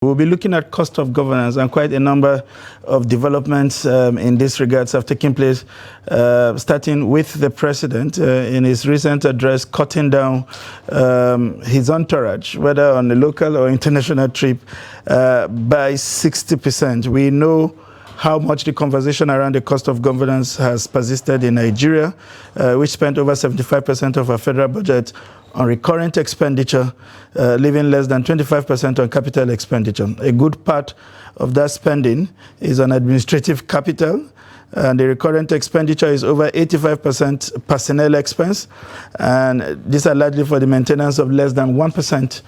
We'll be looking at cost of governance, and quite a number of developments in this regards have taken place, starting with the president in his recent address cutting down his entourage, whether on a local or international trip, by 60%. We know how much the conversation around the cost of governance has persisted in Nigeria, which spent over 75% of our federal budget on recurrent expenditure, leaving less than 25% on capital expenditure. A good part of that spending is on administrative capital, and the recurrent expenditure is over 85% personnel expense, and these are largely for the maintenance of less than 1%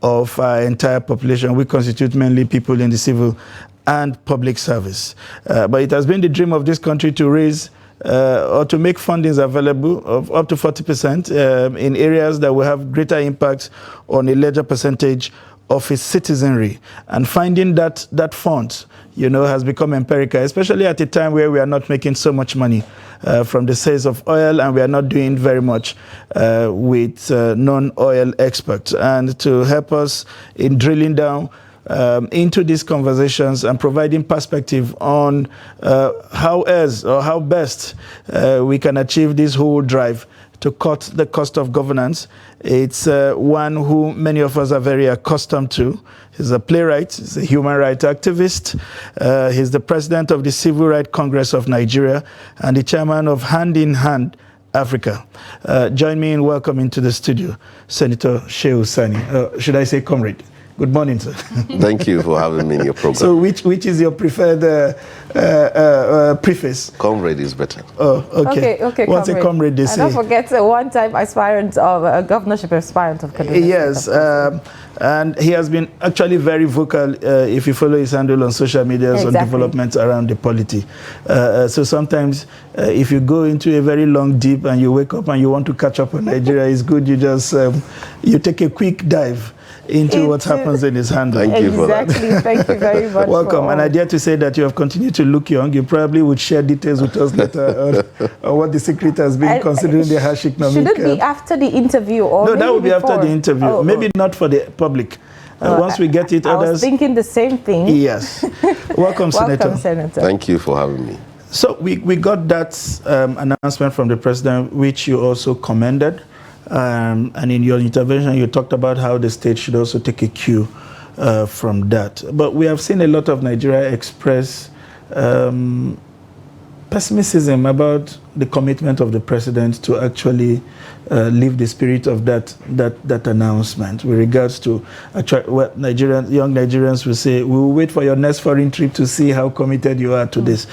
of our entire population. We constitute mainly people in the civil and public service. But it has been the dream of this country to raise or to make fundings available of up to 40% in areas that will have greater impact on a larger percentage of its citizenry. And finding that fund, has become empirical, especially at a time where we are not making so much money from the sales of oil, and we are not doing very much with non-oil experts. And to help us in drilling down into these conversations and providing perspective on how best we can achieve this whole drive to cut the cost of governance. It's one who many of us are very accustomed to. He's a playwright, he's a human rights activist, he's the president of the Civil Rights Congress of Nigeria and the chairman of Hand in Hand Africa. Join me in welcoming to the studio Senator Shehu Sani. Should I say comrade? Good morning, sir. Thank you for having me in your program. So which is your preferred preface? Comrade is better. Oh, okay. Okay, What's a comrade they say? And don't forget one-time aspirant of a governorship aspirant of Kaduna. Yes, and he has been actually very vocal, if you follow his handle on social media, on developments around the polity. So sometimes if you go into a very long deep and you wake up and you want to catch up on Nigeria, it's good you just you take a quick dive into what happens in his handle. Thank you for that. Exactly. Thank you very much. Welcome. And I dare to say that you have continued to look young. You probably would share details with us later on what the secret has been, considering the harsh economic... Should it be after the interview or No, that would be before? after the interview. Maybe not for the public. Once we get it, I others... was thinking the same thing. Yes. Welcome, Senator. Welcome, Senator. Thank you for having me. So we got that announcement from the president, which you also commended. And in your intervention, you talked about how the state should also take a cue from that. But we have seen a lot of Nigeria express pessimism about the commitment of the president to actually live the spirit of that announcement with regards to what young Nigerians will say, we will wait for your next foreign trip to see how committed you are to this.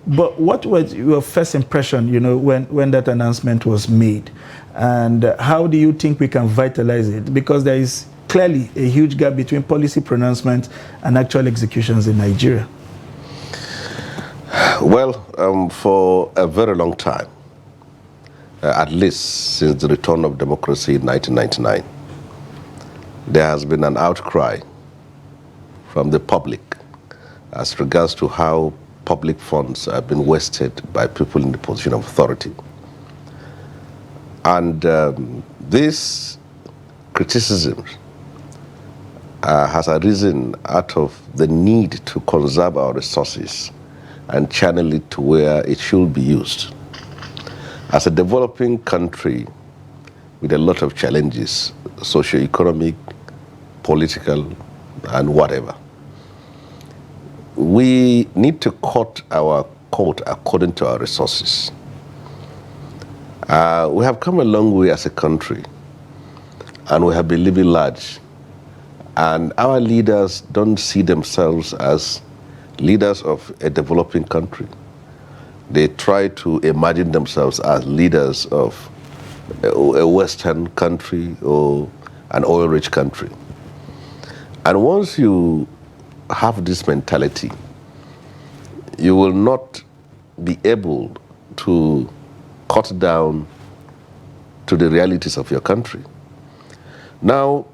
But what was your first impression, when that announcement was made? And how do you think we can vitalize it? Because there is clearly a huge gap between policy pronouncement and actual executions in Nigeria. Well, for a very long time, at least since the return of democracy in 1999, there has been an outcry from the public as regards to how public funds have been wasted by people in the position of authority. And this criticism has arisen out of the need to conserve our resources and channel it to where it should be used. As a developing country with a lot of challenges, socio-economic, political, and whatever, we need to cut our coat according to our resources. We have come a long way as a country, and we have been living large. And our leaders don't see themselves as leaders of a developing country. They try to imagine themselves as leaders of a Western country or an oil-rich country. And once you have this mentality, you will not be able to cut down to the realities of your country. Now,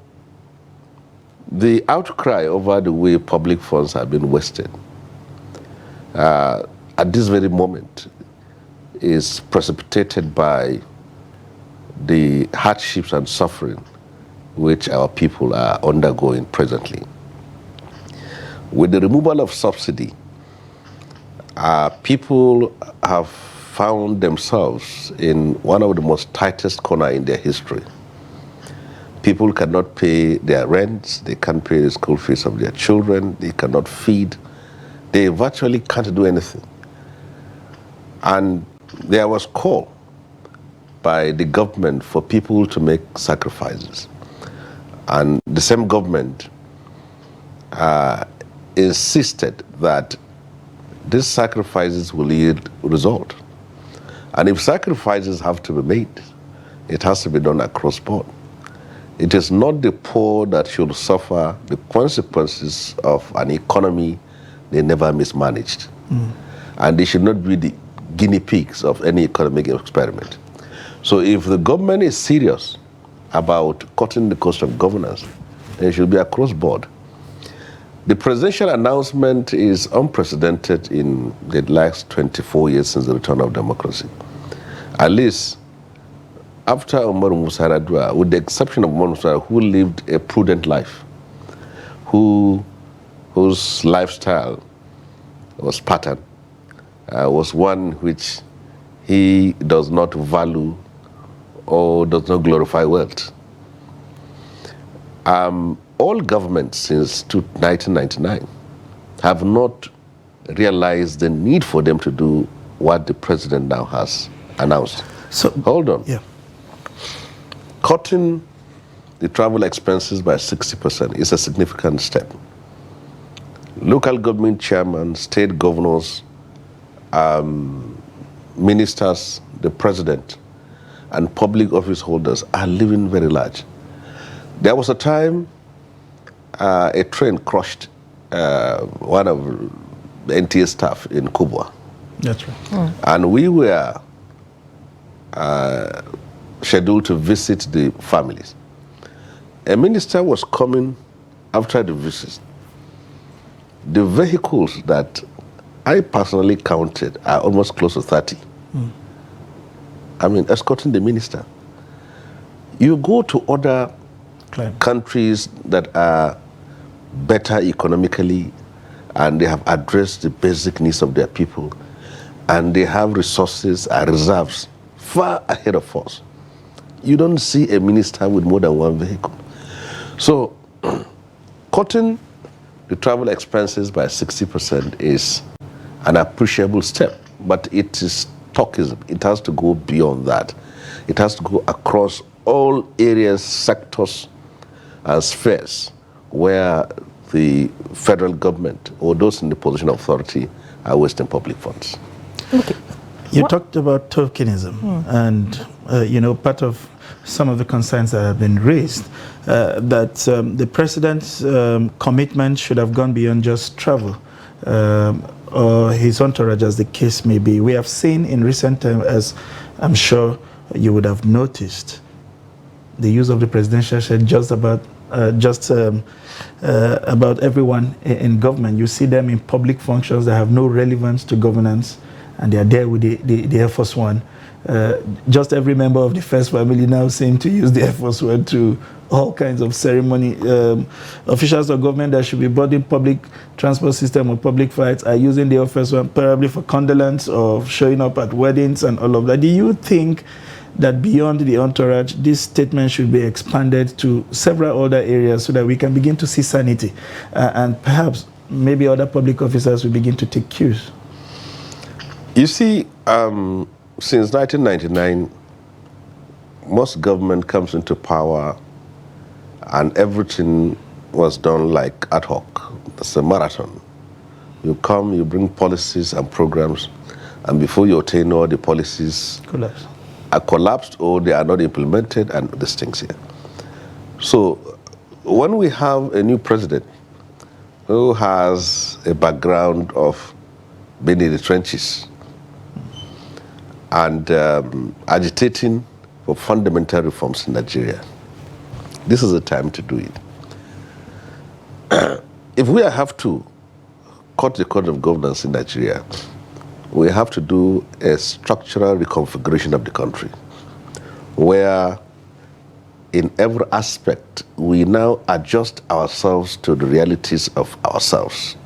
the outcry over the way public funds have been wasted at this very moment is precipitated by the hardships and suffering which our people are undergoing presently. With the removal of subsidy, people have found themselves in one of the most tightest corners in their history. People cannot pay their rents, they can't pay the school fees of their children, they cannot feed, they virtually can't do anything. And there was call by the government for people to make sacrifices. And the same government insisted that these sacrifices will yield result. And if sacrifices have to be made, it has to be done across board. It is not the poor that should suffer the consequences of an economy they never mismanaged. And they should not be the guinea pigs of any economic experiment. So if the government is serious about cutting the cost of governance, then it should be across board. The presidential announcement is unprecedented in the last 24 years since the return of democracy. At least after Umar Musa Yar'Adua, with the exception of Umar Musa, who lived a prudent life, whose lifestyle was patterned, was one which he does not value or does not glorify wealth. All governments since 1999 have not realized the need for them to do what the president now has announced. So, hold on. Yeah. Cutting the travel expenses by 60% is a significant step. Local government chairmen, state governors, ministers, the president, and public office holders are living very large. There was a time a train crushed one of the NTA staff in Kubwa. That's right. And we were scheduled to visit the families. A minister was coming after the visit. The vehicles that I personally counted are almost close to 30. I mean, escorting the minister. You go to other countries that are better economically, and they have addressed the basic needs of their people, and they have resources and reserves far ahead of us. You don't see a minister with more than one vehicle. So, cutting the travel expenses by 60% is an appreciable step, but it is talkism. It has to go beyond that. It has to go across all areas, sectors, and spheres where the federal government or those in the position of authority are wasting public funds. Okay. You talked about tokenism, and part of some of the concerns that have been raised, that the president's commitment should have gone beyond just travel, or his entourage, as the case may be. We have seen in recent time, as I'm sure you would have noticed, the use of the presidential jet just about everyone in government. You see them in public functions that have no relevance to governance, and they are there with the Air Force One. Just every member of the first family now seem to use the Air Force One to all kinds of ceremony. Officials of government that should be boarding public transport system or public flights are using the Air Force One probably for condolence or showing up at weddings and all of that. Do you think that beyond the entourage, this statement should be expanded to several other areas so that we can begin to see sanity, and perhaps maybe other public officers will begin to take cues? You see, since 1999, most government comes into power and everything was done like ad hoc. It's a marathon. You come, you bring policies and programs, and before you attain all the policies are collapsed or they are not implemented, and these things here. So when we have a new president who has a background of being in the trenches and agitating for fundamental reforms in Nigeria, this is the time to do it. If we have to cut the cost of governance in Nigeria, we have to do a structural reconfiguration of the country, where in every aspect we now adjust ourselves to the realities of ourselves.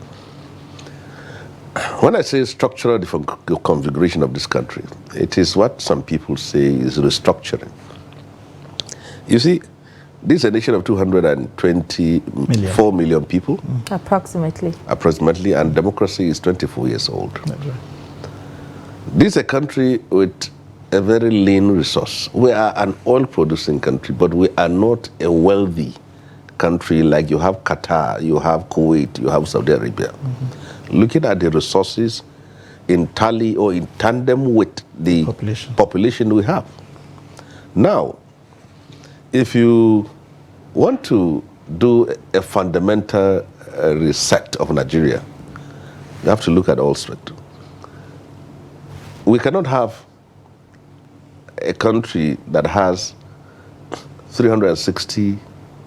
When I say structural configuration of this country, it is what some people say is restructuring. You see, this is a nation of 224 million people. Approximately, and democracy is 24 years old. Right. This is a country with a very lean resource. We are an oil-producing country, but we are not a wealthy country like you have Qatar, you have Kuwait, you have Saudi Arabia. Looking at the resources in tally or in tandem with the population we have. Now, if you want to do a fundamental reset of Nigeria, you have to look at all spectrum. We cannot have a country that has 360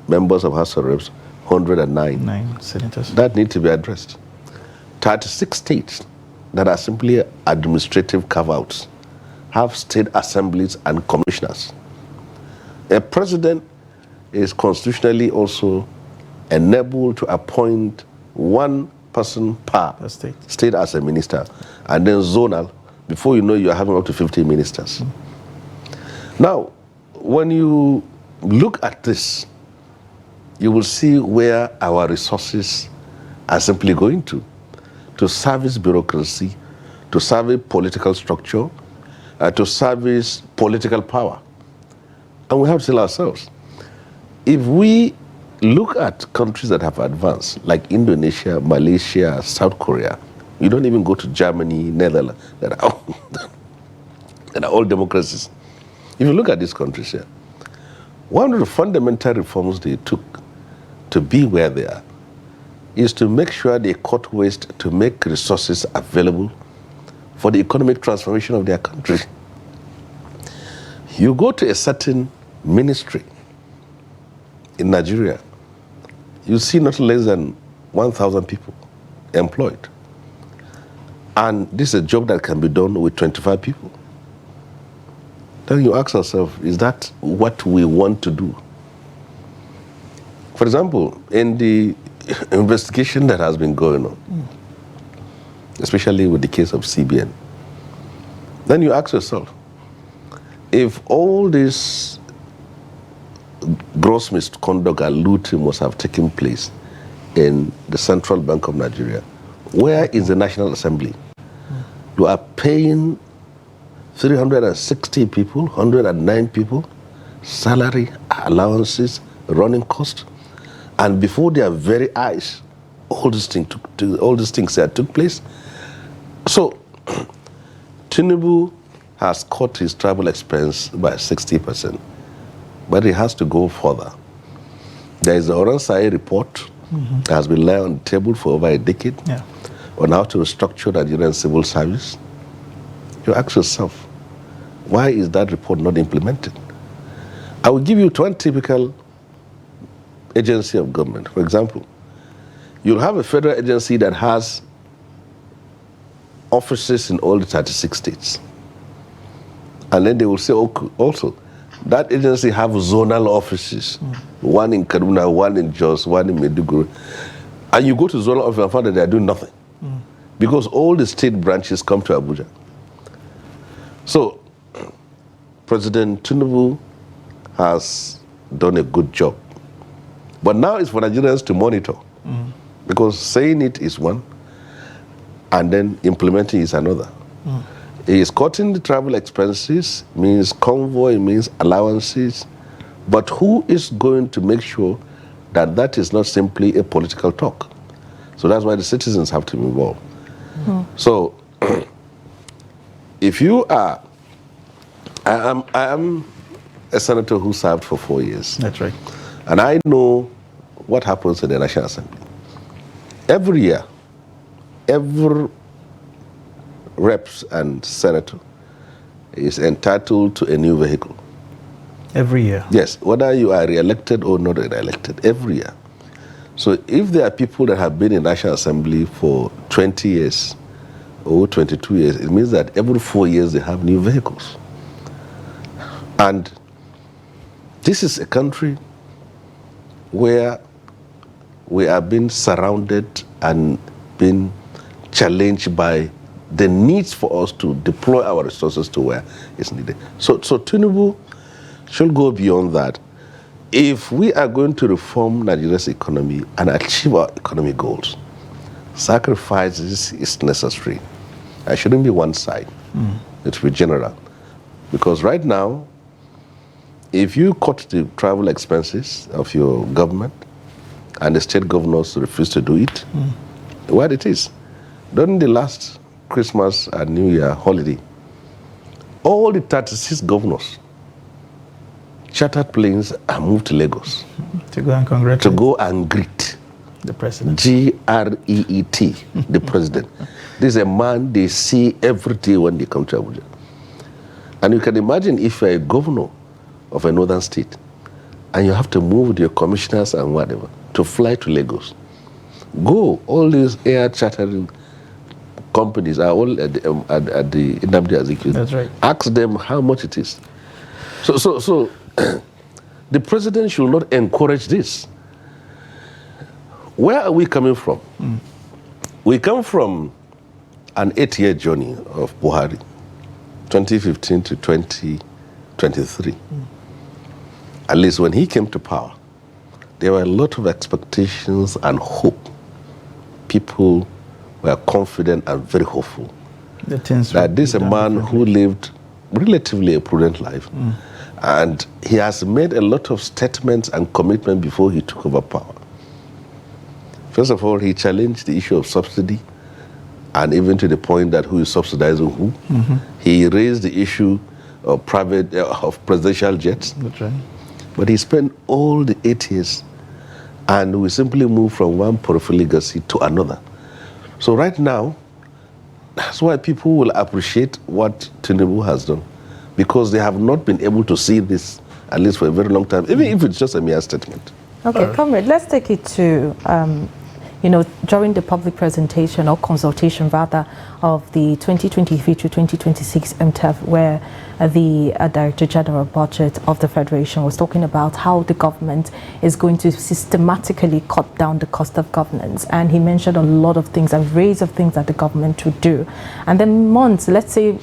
members of House of Reps, 109 senators. That need to be addressed. 36 states that are simply administrative carve-outs have state assemblies and commissioners. A president is constitutionally also enabled to appoint one person per state as a minister, and then zonal. Before you know, you are having up to 50 ministers. Now, when you look at this, you will see where our resources are simply going to service bureaucracy, to service political structure, to service political power. And we have to tell ourselves, if we look at countries that have advanced, like Indonesia, Malaysia, South Korea, you don't even go to Germany, Netherlands, that are all democracies. If you look at these countries here, one of the fundamental reforms they took to be where they are is to make sure they cut waste to make resources available for the economic transformation of their country. You go to a certain ministry in Nigeria, you see not less than 1,000 people employed. And this is a job that can be done with 25 people. Then you ask yourself, is that what we want to do? For example, in the investigation that has been going on, especially with the case of CBN, then you ask yourself, if all this gross misconduct and looting must have taken place in the Central Bank of Nigeria, where is the National Assembly? You are paying 360 people, 109 people, salary, allowances, running costs, and before their very eyes, all these things took place. So, Tinubu has cut his travel expense by 60%, but he has to go further. There is the Oransai report that has been lying on the table for over a decade on how to restructure Nigerian civil service. You ask yourself, why is that report not implemented? I will give you one typical agency of government. For example, you'll have a federal agency that has offices in all the 36 states. And then they will say, okay, also, that agency have zonal offices, one in Kaduna, one in Jos, one in Maiduguri. And you go to zonal office and find that they are doing nothing. Because all the state branches come to Abuja. So, President Tinubu has done a good job. But now it's for Nigerians to monitor. Because saying it is one, and then implementing is another. He is cutting the travel expenses, means convoy, means allowances. But who is going to make sure that that is not simply a political talk? So that's why the citizens have to be involved. So, if you are, I am a senator who served for 4 years. That's right. And I know what happens in the National Assembly. Every year, every reps and senator is entitled to a new vehicle. Every year? Yes, whether you are re-elected or not re-elected, every year. So if there are people that have been in National Assembly for 20 years or 22 years, it means that every 4 years they have new vehicles. And this is a country where we are being surrounded and being challenged by the needs for us to deploy our resources to where it's needed. So Tinubu should go beyond that. If we are going to reform Nigeria's economy and achieve our economic goals, sacrifices is necessary. It shouldn't be one side. It should be general. Because right now, if you cut the travel expenses of your government and the state governors refuse to do it, what it is, during the last Christmas and New Year holiday, all the 36 governors chartered planes and moved to Lagos To go and congratulate to go and greet the president. G-R-E-E-T, the president. This is a man they see every day when they come to Abuja. And you can imagine if you're a governor of a northern state and you have to move with your commissioners and whatever to fly to Lagos. Go, all these air chartering companies are all at the Nnamdi Azikiwe. That's right. Ask them how much it is. So the president should not encourage this. Where are we coming from? We come from an 8-year journey of Buhari, 2015 to 2023. At least when he came to power, there were a lot of expectations and hope. People were confident and very hopeful that this is a man who lived relatively a prudent life. And he has made a lot of statements and commitments before he took over power. First of all, he challenged the issue of subsidy, and even to the point that who is subsidizing who. He raised the issue of presidential jets. That's right. But he spent all the 8 years, and we simply moved from one profligacy to another. So right now, that's why people will appreciate what Tinubu has done, because they have not been able to see this, at least for a very long time, even if it's just a mere statement. Okay, comrade, let's take it to, during the public presentation or consultation rather of the 2023 to 2026 MTEF, where the Director General of Budget of the Federation was talking about how the government is going to systematically cut down the cost of governance. And he mentioned a lot of things, a range of things that the government would do. And then months, let's say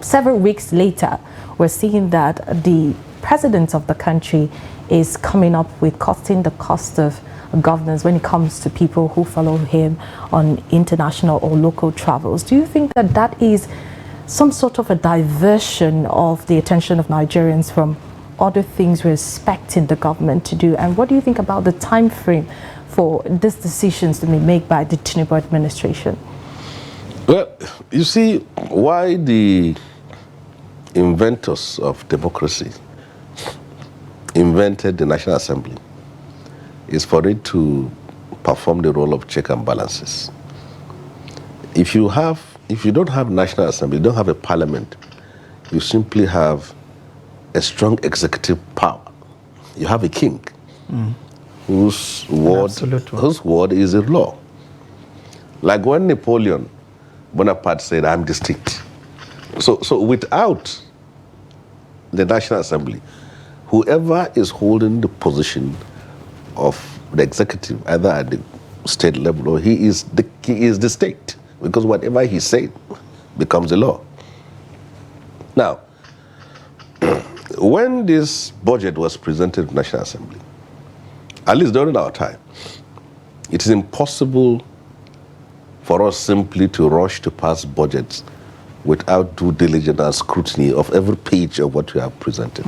several weeks later, we're seeing that the president of the country is coming up with cutting the cost of governance when it comes to people who follow him on international or local travels. Do you think that that is some sort of a diversion of the attention of Nigerians from other things we're expecting the government to do? And what do you think about the time frame for these decisions to be made by the Tinubu administration? Well, you see, why the inventors of democracy invented the National Assembly is for it to perform the role of check and balances. If you don't have National Assembly, you don't have a parliament, you simply have a strong executive power. You have a king whose word is a law. Like when Napoleon Bonaparte said, I'm distinct. So without the National Assembly, whoever is holding the position of the executive, either at the state level or he is the state, because whatever he said becomes a law. Now, when this budget was presented to the National Assembly, at least during our time, it is impossible for us simply to rush to pass budgets without due diligence and scrutiny of every page of what we have presented.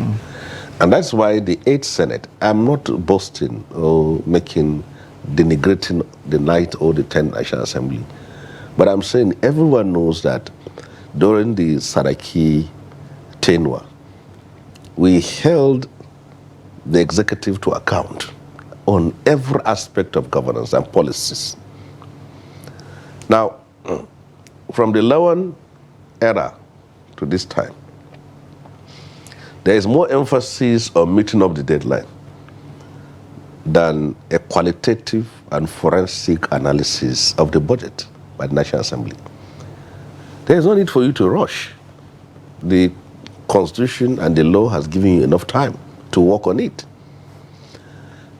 And that's why the 8th Senate, I'm not boasting or denigrating the 9th or the 10th National Assembly, but I'm saying everyone knows that during the Saraki tenure, we held the executive to account on every aspect of governance and policies. Now, from the Lawan era to this time, there is more emphasis on meeting up the deadline than a qualitative and forensic analysis of the budget by the National Assembly. There is no need for you to rush. The Constitution and the law has given you enough time to work on it.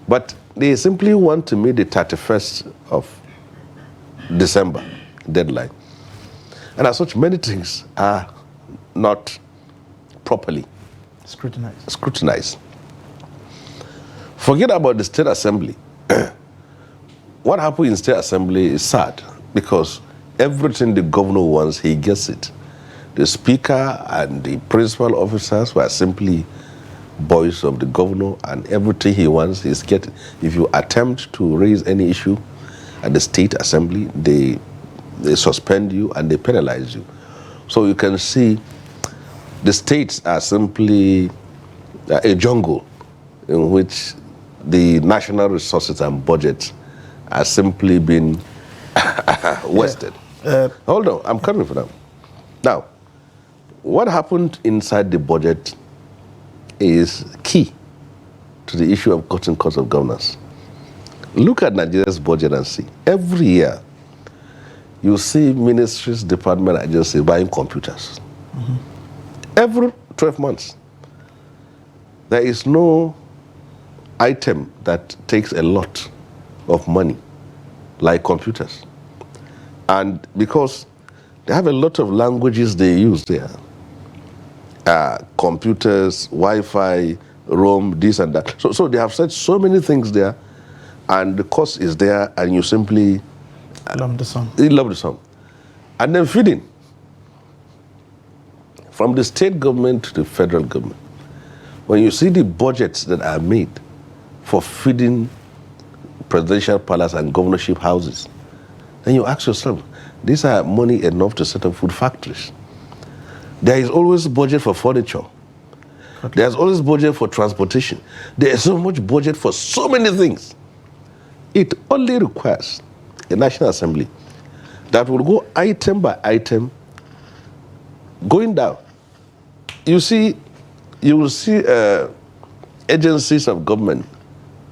But they simply want to meet the 31st of December deadline. And as such, many things are not properly scrutinized. Forget about the State Assembly. What happened in State Assembly is sad because everything the governor wants, he gets it. The Speaker and the principal officers were simply boys of the governor, and everything he wants is getting. If you attempt to raise any issue at the State Assembly, they suspend you and they penalize you. So you can see the states are simply a jungle in which the national resources and budgets are simply being wasted. Hold on, I'm coming for them. Now, what happened inside the budget is key to the issue of cutting costs of governance. Look at Nigeria's budget and see. Every year, you see ministries, department, agencies buying computers. Mm-hmm. Every 12 months. There is no item that takes a lot of money like computers. And because they have a lot of languages they use there. Computers, Wi-Fi, Roam, this and that. So they have said so many things there, and the cost is there, and you simply lump the sum. Lump the sum. And then feeding. From the state government to the federal government. When you see the budgets that are made for feeding presidential palace and governorship houses, then you ask yourself, these are money enough to set up food factories. There is always budget for furniture. Okay. There's always budget for transportation. There is so much budget for so many things. It only requires a National Assembly that will go item by item, going down. You will see agencies of government,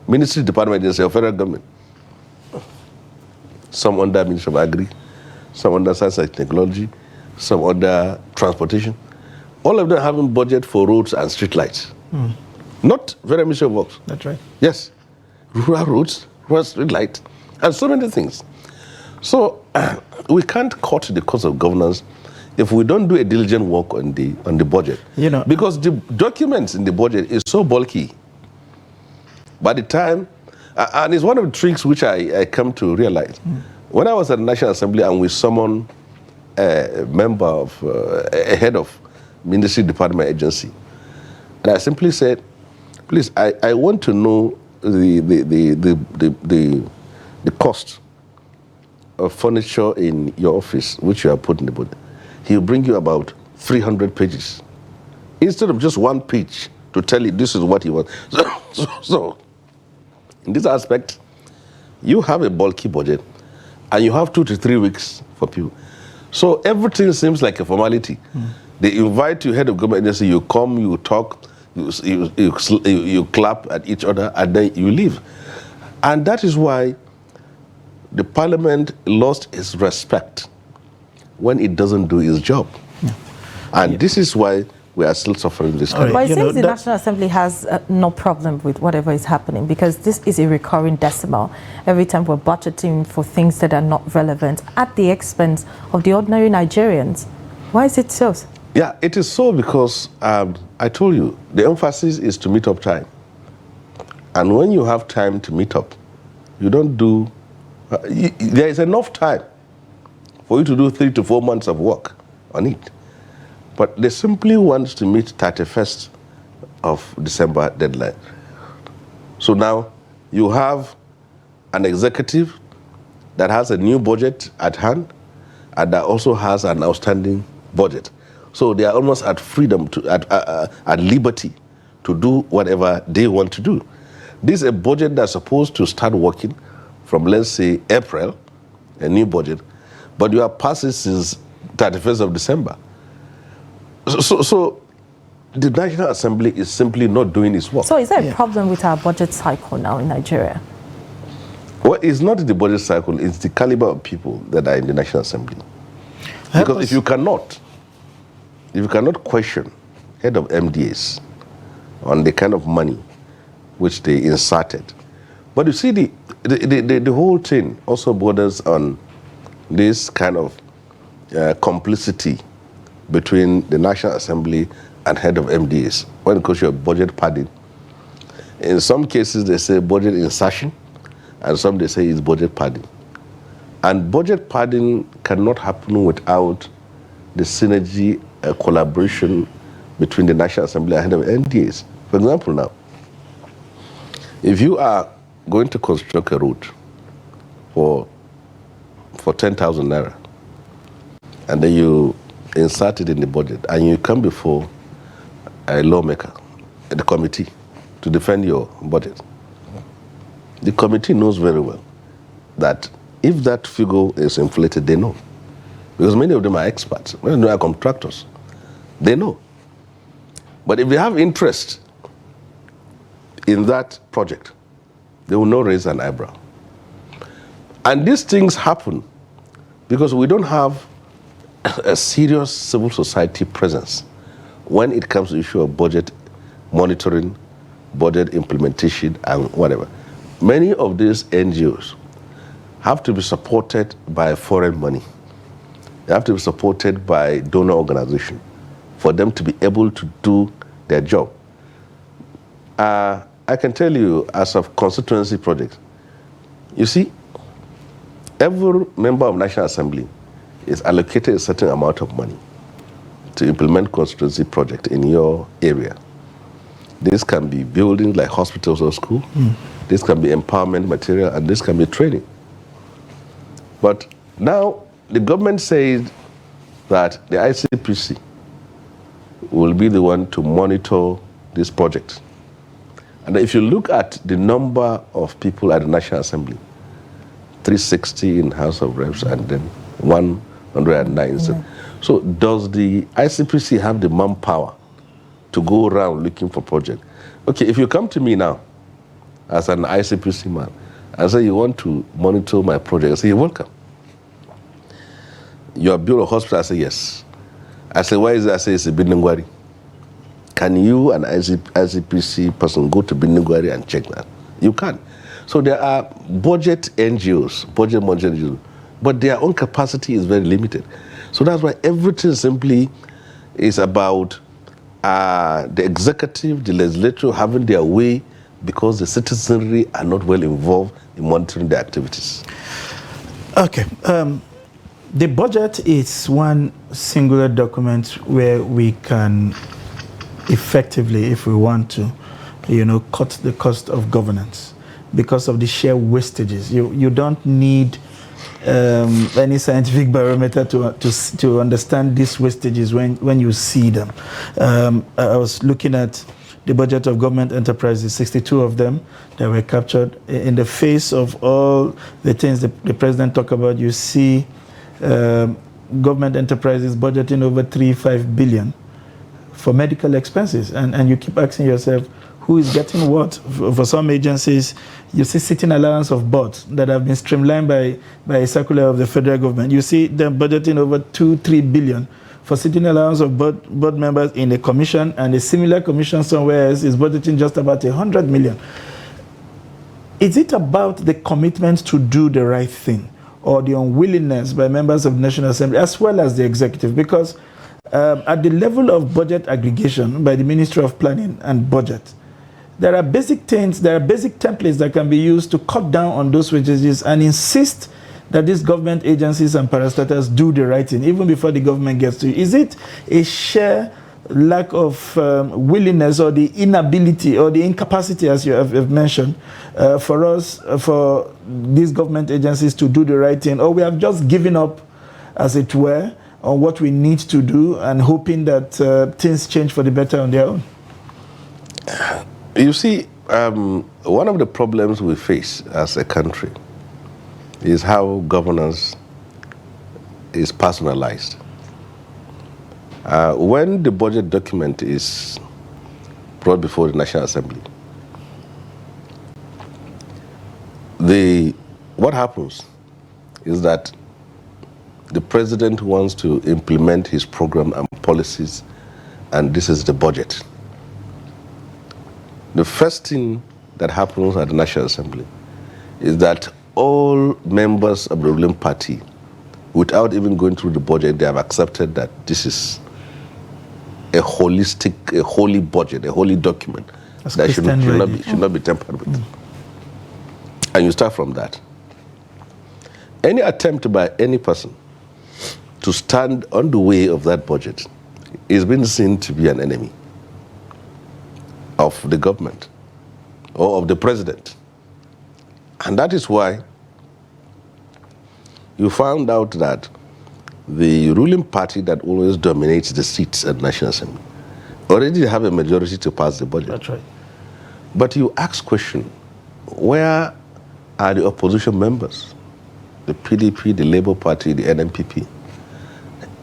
ministry, department, agency of federal government, some under Ministry of Agri, some under Science and Technology, some under transportation. All of them having budget for roads and street lights. Mm. Not Federal Ministry of Works. That's right. Yes. Rural roads, rural street lights, and so many things. So we can't cut the cost of governance if we don't do a diligent work on the budget. Because the documents in the budget is so bulky. By the time, and it's one of the tricks which I come to realize. Mm. When I was at the National Assembly and we summoned a member of, a head of ministry, department, agency, and I simply said, please, I want to know the cost of furniture in your office, which you have put in the budget. He'll bring you about 300 pages. Instead of just one page to tell you this is what he wants. So in this aspect, you have a bulky budget and you have 2 to 3 weeks for people. So everything seems like a formality. Mm. They invite you, head of government agency, you come, you talk, you clap at each other, and then you leave. And that is why the parliament lost its respect when it doesn't do its job. Yeah. And this is why we are still suffering this kind of. But it seems the National Assembly has no problem with whatever is happening, because this is a recurring decimal. Every time we're budgeting for things that are not relevant at the expense of the ordinary Nigerians. Why is it so? Yeah, it is so because I told you, the emphasis is to meet up time. And when you have time to meet up, you don't do, there is enough time for you to do 3 to 4 months of work on it. But they simply want to meet 31st of December deadline. So now you have an executive that has a new budget at hand and that also has an outstanding budget. So they are almost at freedom, at liberty to do whatever they want to do. This is a budget that's supposed to start working from, let's say, April, a new budget, but you have passed it since 31st of December. So the National Assembly is simply not doing its work. So is there a problem with our budget cycle now in Nigeria? Well, it's not the budget cycle, it's the caliber of people that are in the National Assembly. Because if you cannot question head of MDAs on the kind of money which they inserted. But you see, the whole thing also borders on this kind of complicity between the National Assembly and head of MDAs when it comes to budget padding. In some cases, they say budget insertion, and some they say it's budget padding. And budget padding cannot happen without the synergy, collaboration between the National Assembly and head of MDAs. For example, now, if you are going to construct a road for 10,000 naira, and then you insert it in the budget, and you come before a lawmaker, the committee, to defend your budget, the committee knows very well that if that figure is inflated, they know. Because many of them are experts, many of them are contractors. They know. But if they have interest in that project, they will not raise an eyebrow. And these things happen because we don't have a serious civil society presence when it comes to the issue of budget monitoring, budget implementation, and whatever. Many of these NGOs have to be supported by foreign money. They have to be supported by donor organizations for them to be able to do their job. I can tell you, as of constituency projects, you see, every member of National Assembly is allocated a certain amount of money to implement constituency project in your area. This can be buildings like hospitals or schools. This can be empowerment material, and this can be training. But now the government says that the ICPC will be the one to monitor this project. And if you look at the number of people at the National Assembly, 360 in House of Reps and then 109. So does the ICPC have the manpower to go around looking for projects? Okay, if you come to me now as an ICPC man and say you want to monitor my project, I say you're welcome. You have built a hospital, I say yes. I say, why is it? I say it's a Bindingwari. Can you, an ICPC person, go to Bindingwari and check that? You can. So there are budget NGOs, budget NGOs, but their own capacity is very limited. So that's why everything simply is about the executive, the legislature having their way because the citizenry are not well involved in monitoring their activities. Okay. The budget is one singular document where we can effectively, if we want to, cut the cost of governance because of the sheer wastages. You don't need any scientific barometer to understand these wastages when you see them. I was looking at the budget of government enterprises, 62 of them that were captured. In the face of all the things the president talked about, you see government enterprises budgeting over 3-5 billion for medical expenses, and you keep asking yourself, who is getting what? For some agencies, you see sitting allowance of boards that have been streamlined by a circular of the federal government. You see them budgeting over 2-3 billion for sitting allowance of board members in a commission, and a similar commission somewhere else is budgeting just about 100 million. Is it about the commitment to do the right thing, or the unwillingness by members of the National Assembly as well as the executive? Because at the level of budget aggregation by the Ministry of Planning and Budget, there are basic things, there are basic templates that can be used to cut down on those wastages and insist that these government agencies and parastatals do the right thing even before the government gets to it. Is it a sheer lack of willingness, or the inability, or the incapacity, as you have mentioned, for these government agencies to do the right thing, or we have just given up, as it were, on what we need to do and hoping that things change for the better on their own? You see, one of the problems we face as a country is how governance is personalized. When the budget document is brought before the National Assembly, what happens is that the president wants to implement his program and policies, and this is the budget. The first thing that happens at the National Assembly is that all members of the ruling party without even going through the budget, they have accepted that this is a holy budget, a holy document that should not be tampered with. And you start from that. Any attempt by any person to stand on the way of that budget is being seen to be an enemy of the government or of the president. And that is why you found out that the ruling party that always dominates the seats at National Assembly already have a majority to pass the budget. That's right. But you ask question, where are the opposition members? The PDP, the Labour Party, the NNPP.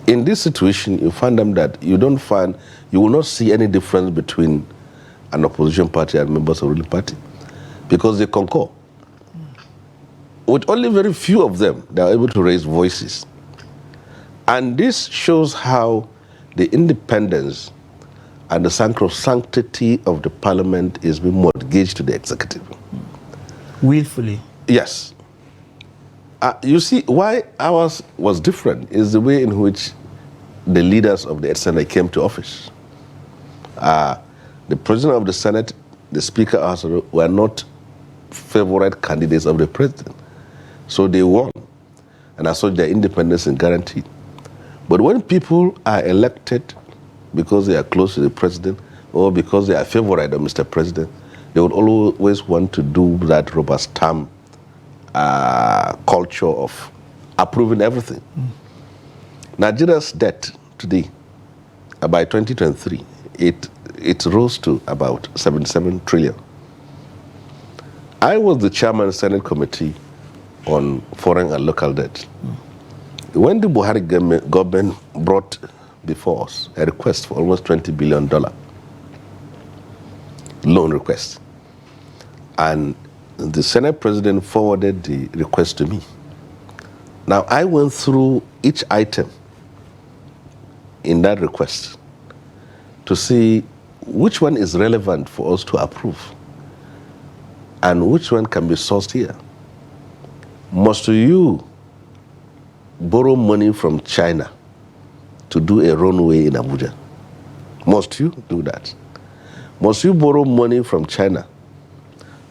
In this situation, you find them that you will not see any difference between an opposition party and members of the ruling party because they concur. With only very few of them, they are able to raise voices. And this shows how the independence and the sanctity of the parliament is being mortgaged to the executive. Willfully. Yes. You see, why ours was different is the way in which the leaders of the Senate came to office. The president of the Senate, the speaker also were not favorite candidates of the president. So they won. And as such, their independence is guaranteed. But when people are elected because they are close to the president or because they are favorite of Mr. President, they would always want to do that rubber stamp culture of approving everything. Nigeria's debt today, by 2023, it rose to about 77 trillion. I was the chairman of the Senate Committee on Foreign and Local Debt. When the Buhari government brought before us a request for almost $20 billion loan request, and the Senate President forwarded the request to me. Now, I went through each item in that request to see which one is relevant for us to approve and which one can be sourced here. Must you borrow money from China to do a runway in Abuja? Must you do that? Must you borrow money from China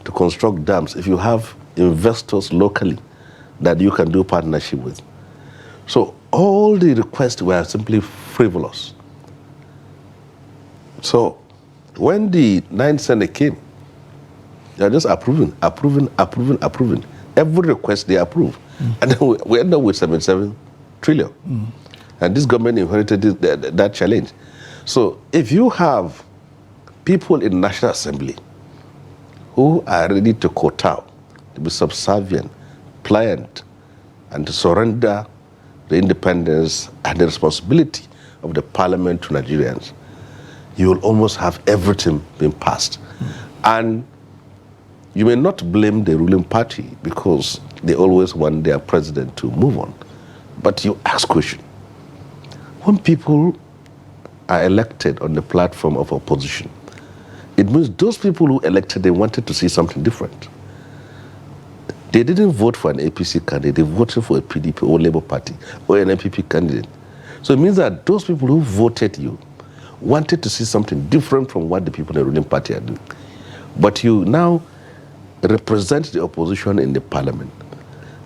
to construct dams if you have investors locally that you can do partnership with? So all the requests were simply frivolous. So when the Ninth Senate came, they are just approving. Every request they approve. And then we end up with 77 trillion. And this government inherited that challenge. So if you have people in National Assembly who are ready to kowtow, to be subservient, pliant, and to surrender the independence and the responsibility of the parliament to Nigerians, you will almost have everything being passed. And you may not blame the ruling party because they always want their president to move on. But you ask question, when people are elected on the platform of opposition, it means those people who elected, they wanted to see something different. They didn't vote for an APC candidate, they voted for a PDP or Labour Party or an NPP candidate. So it means that those people who voted you wanted to see something different from what the people in the ruling party are doing. But you now represent the opposition in the parliament,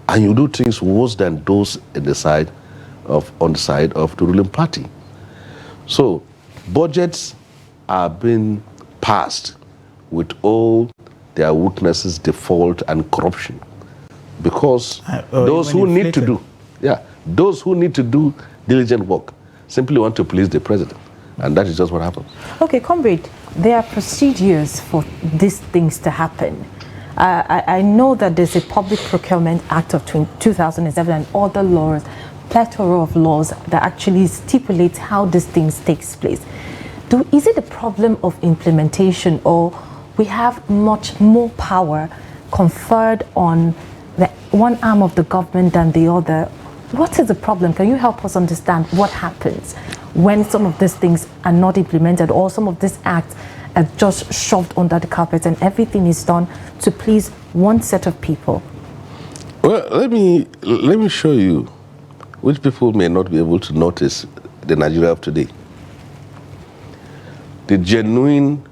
and you do things worse than those on the side of the ruling party. So budgets are being passed with all their weaknesses, default, and corruption, because those who need to do diligent work simply want to please the president, and that is just what happens. Okay, comrade, there are procedures for these things to happen. I know that there's a Public Procurement Act of 2007 and other laws, plethora of laws that actually stipulate how these things takes place. Is it a problem of implementation, or we have much more power conferred on the one arm of the government than the other? What is the problem? Can you help us understand what happens when some of these things are not implemented, or some of these acts are just shoved under the carpet and everything is done to please one set of people? Well, let me show you which people may not be able to notice the Nigeria of today. The genuine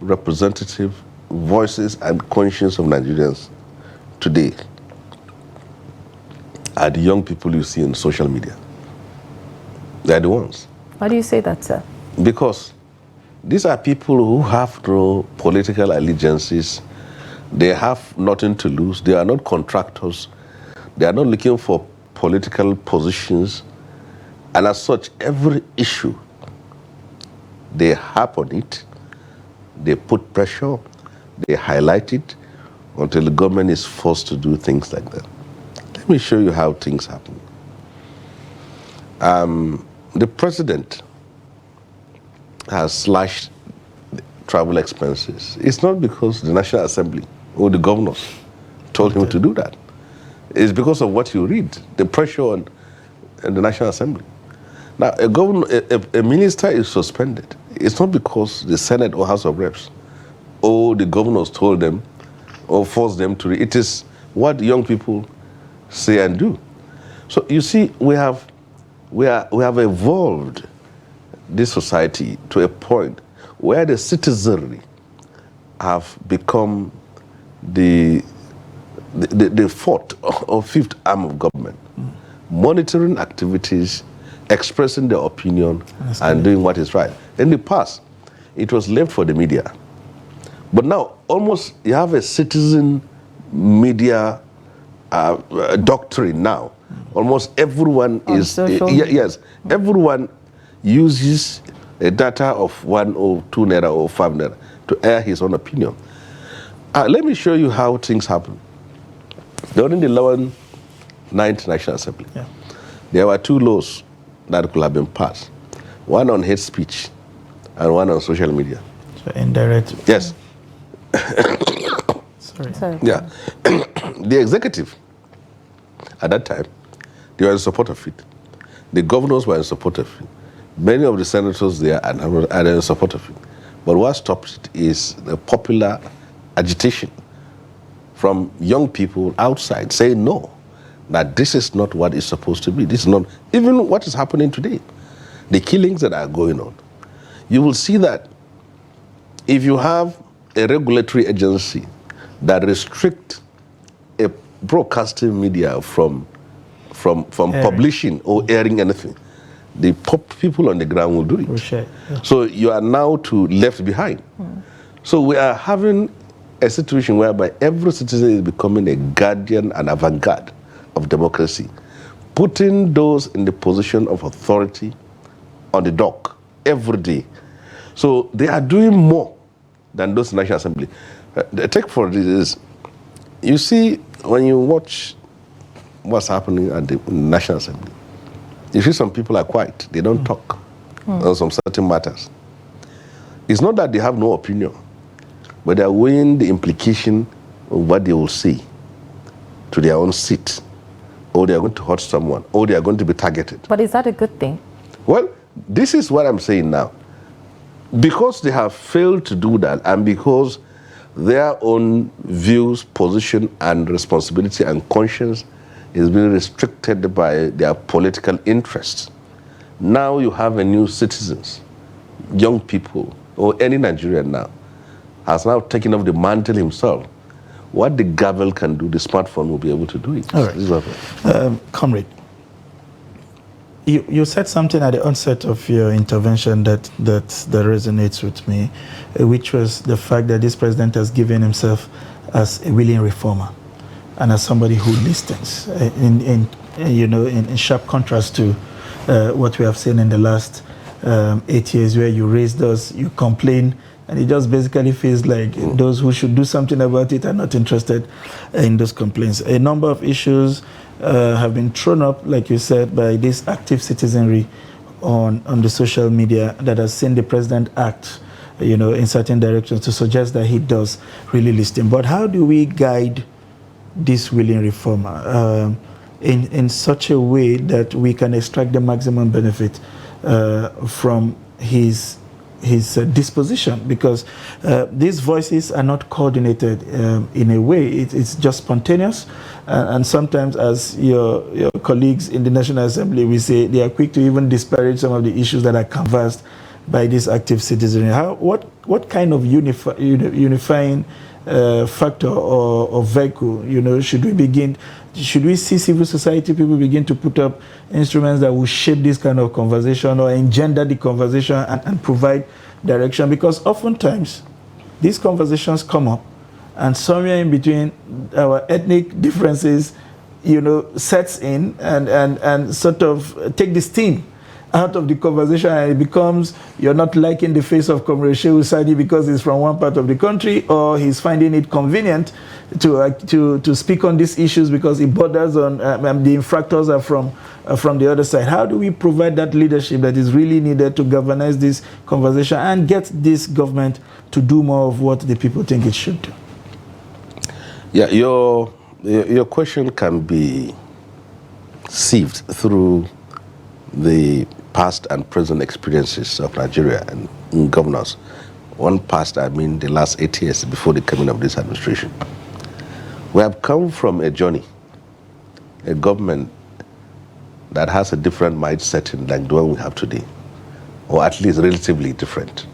representative voices and conscience of Nigerians today are the young people you see on social media. They're the ones. Why do you say that, sir? Because these are people who have no political allegiances. They have nothing to lose. They are not contractors. They are not looking for political positions. And as such, every issue, they harp on it, they put pressure, they highlight it until the government is forced to do things like that. Let me show you how things happen. The president has slashed travel expenses. It's not because the National Assembly or the governors told him to do that. It's because of what you read, the pressure on the National Assembly. Now, a minister is suspended. It's not because the Senate or House of Reps or the governors told them or forced them to read. It is what young people say and do. So you see, we have evolved this society to a point where the citizenry have become the fourth or fifth arm of government, monitoring activities, expressing their opinion, and doing what is right. In the past, it was left for the media. But now, almost you have a citizen media doctrine now. Almost everyone everyone uses a data of 1 or 2 naira or 5 naira to air his own opinion. Let me show you how things happen. During the 9th National Assembly, there were 2 laws that could have been passed. One on hate speech and one on social media. So indirect. Yes. Sorry. Yeah. The executive, at that time, they were in support of it. The governors were in support of it. Many of the senators there are in support of it. But what stops it is the popular agitation from young people outside saying no, that this is not what it's supposed to be. This is not even what is happening today. The killings that are going on. You will see that if you have a regulatory agency that restricts a broadcasting media from publishing or airing anything, the people on the ground will do it. Yeah. So you are now left behind. So we are having a situation whereby every citizen is becoming a guardian and avant-garde of democracy, putting those in the position of authority on the dock every day. So they are doing more than those National Assembly. Take for this, you see, when you watch what's happening at the National Assembly, you see some people are quiet. They don't talk on some certain matters. It's not that they have no opinion, but they are weighing the implication of what they will say to their own seat, or they are going to hurt someone, or they are going to be targeted. But is that a good thing? Well, this is what I'm saying now. Because they have failed to do that, and because their own views, position, and responsibility and conscience is being restricted by their political interests. Now you have a new citizens, young people, or any Nigerian now, has now taken up the mantle himself. What the gavel can do, the smartphone will be able to do it. All right. Comrade, you said something at the onset of your intervention that resonates with me, which was the fact that this president has given himself as a willing reformer and as somebody who listens, in sharp contrast to what we have seen in the last 8 years, where you raise those, you complain, and it just basically feels like those who should do something about it are not interested in those complaints. A number of issues have been thrown up, like you said, by this active citizenry on the social media that has seen the president act, in certain directions to suggest that he does really listen. But how do we guide this willing reformer in such a way that we can extract the maximum benefit from his disposition? Because these voices are not coordinated in a way. It's just spontaneous, And sometimes, as your colleagues in the National Assembly, we say they are quick to even disparage some of the issues that are canvassed by this active citizenry. What kind of unifying factor or vehicle, should we see civil society people begin to put up instruments that will shape this kind of conversation or engender the conversation and provide direction? Because oftentimes these conversations come up, and somewhere in between, our ethnic differences, sets in and sort of take the steam out of the conversation, and it becomes you're not liking the face of Comrade Shehu Sadi because he's from one part of the country, or he's finding it convenient to speak on these issues because it borders on the infractors are from the other side. How do we provide that leadership that is really needed to galvanize this conversation and get this government to do more of what the people think it should do? Yeah, your question can be sieved through the past and present experiences of Nigeria and governors. One past, I mean the last 8 years before the coming of this administration. We have come from a journey, a government that has a different mindset than the one we have today, or at least relatively different.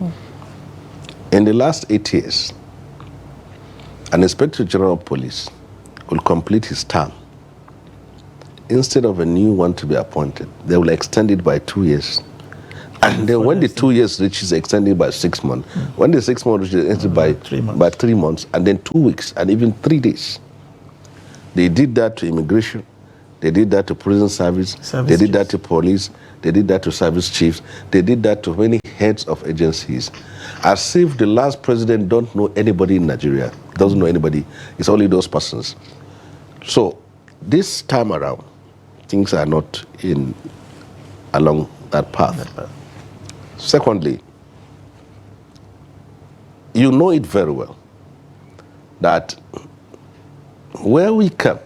In the last 8 years, an Inspector General of Police will complete his term. Instead of a new one to be appointed, they will extend it by 2 years. And then when the 2 years reaches, extended by 6 months. When the 6 months reaches, extended by 3 months, and then 2 weeks, and even 3 days. They did that to immigration. They did that to prison service. They did that to police. They did that to service chiefs. They did that to many heads of agencies. As if the last president don't know anybody in Nigeria, doesn't know anybody. It's only those persons. So this time around, things are not along that path. Secondly, you know it very well that where we come,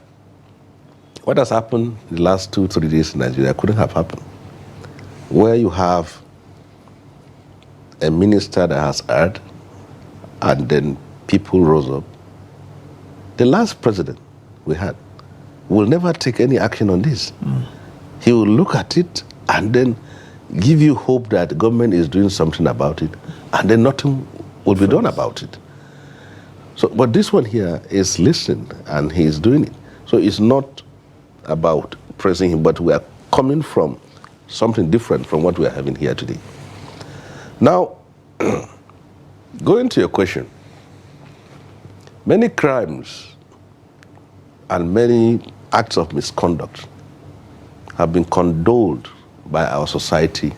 what has happened in the last 2-3 days in Nigeria couldn't have happened. Where you have a minister that has erred, and then people rose up. The last president we had will never take any action on this. He will look at it and then give you hope that the government is doing something about it, and then nothing will be done about it. So, but this one here is listening, and he is doing it. So it's not about praising him, but we are coming from something different from what we are having here today. Now, going to your question, many crimes and many acts of misconduct have been condoled by our society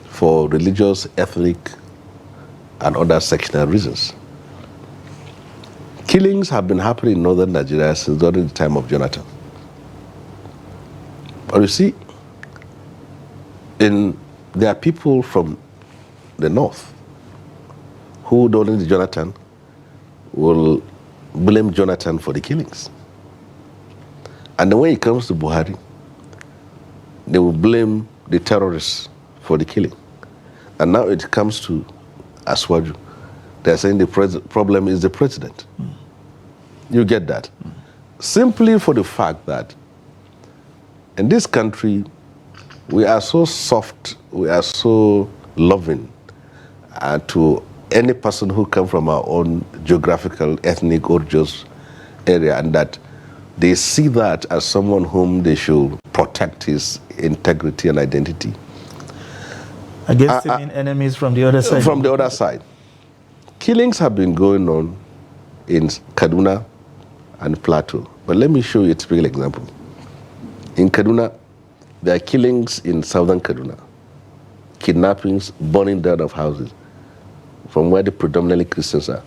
for religious, ethnic, and other sectional reasons. Killings have been happening in northern Nigeria since during the time of Jonathan. But you see, there are people from the north who, during the Jonathan, will blame Jonathan for the killings. And then when it comes to Buhari, they will blame the terrorists for the killing. And now it comes to Aswaju, they're saying the problem is the president. You get that? Simply for the fact that in this country, we are so soft, we are so loving to any person who comes from our own geographical, ethnic, or just area, and that they see that as someone whom they should protect his integrity and identity. Against him enemies from the other side. From the other side. Killings have been going on in Kaduna and Plateau. But let me show you a typical example. In Kaduna, there are killings in southern Kaduna, kidnappings, burning down of houses from where the predominantly Christians are,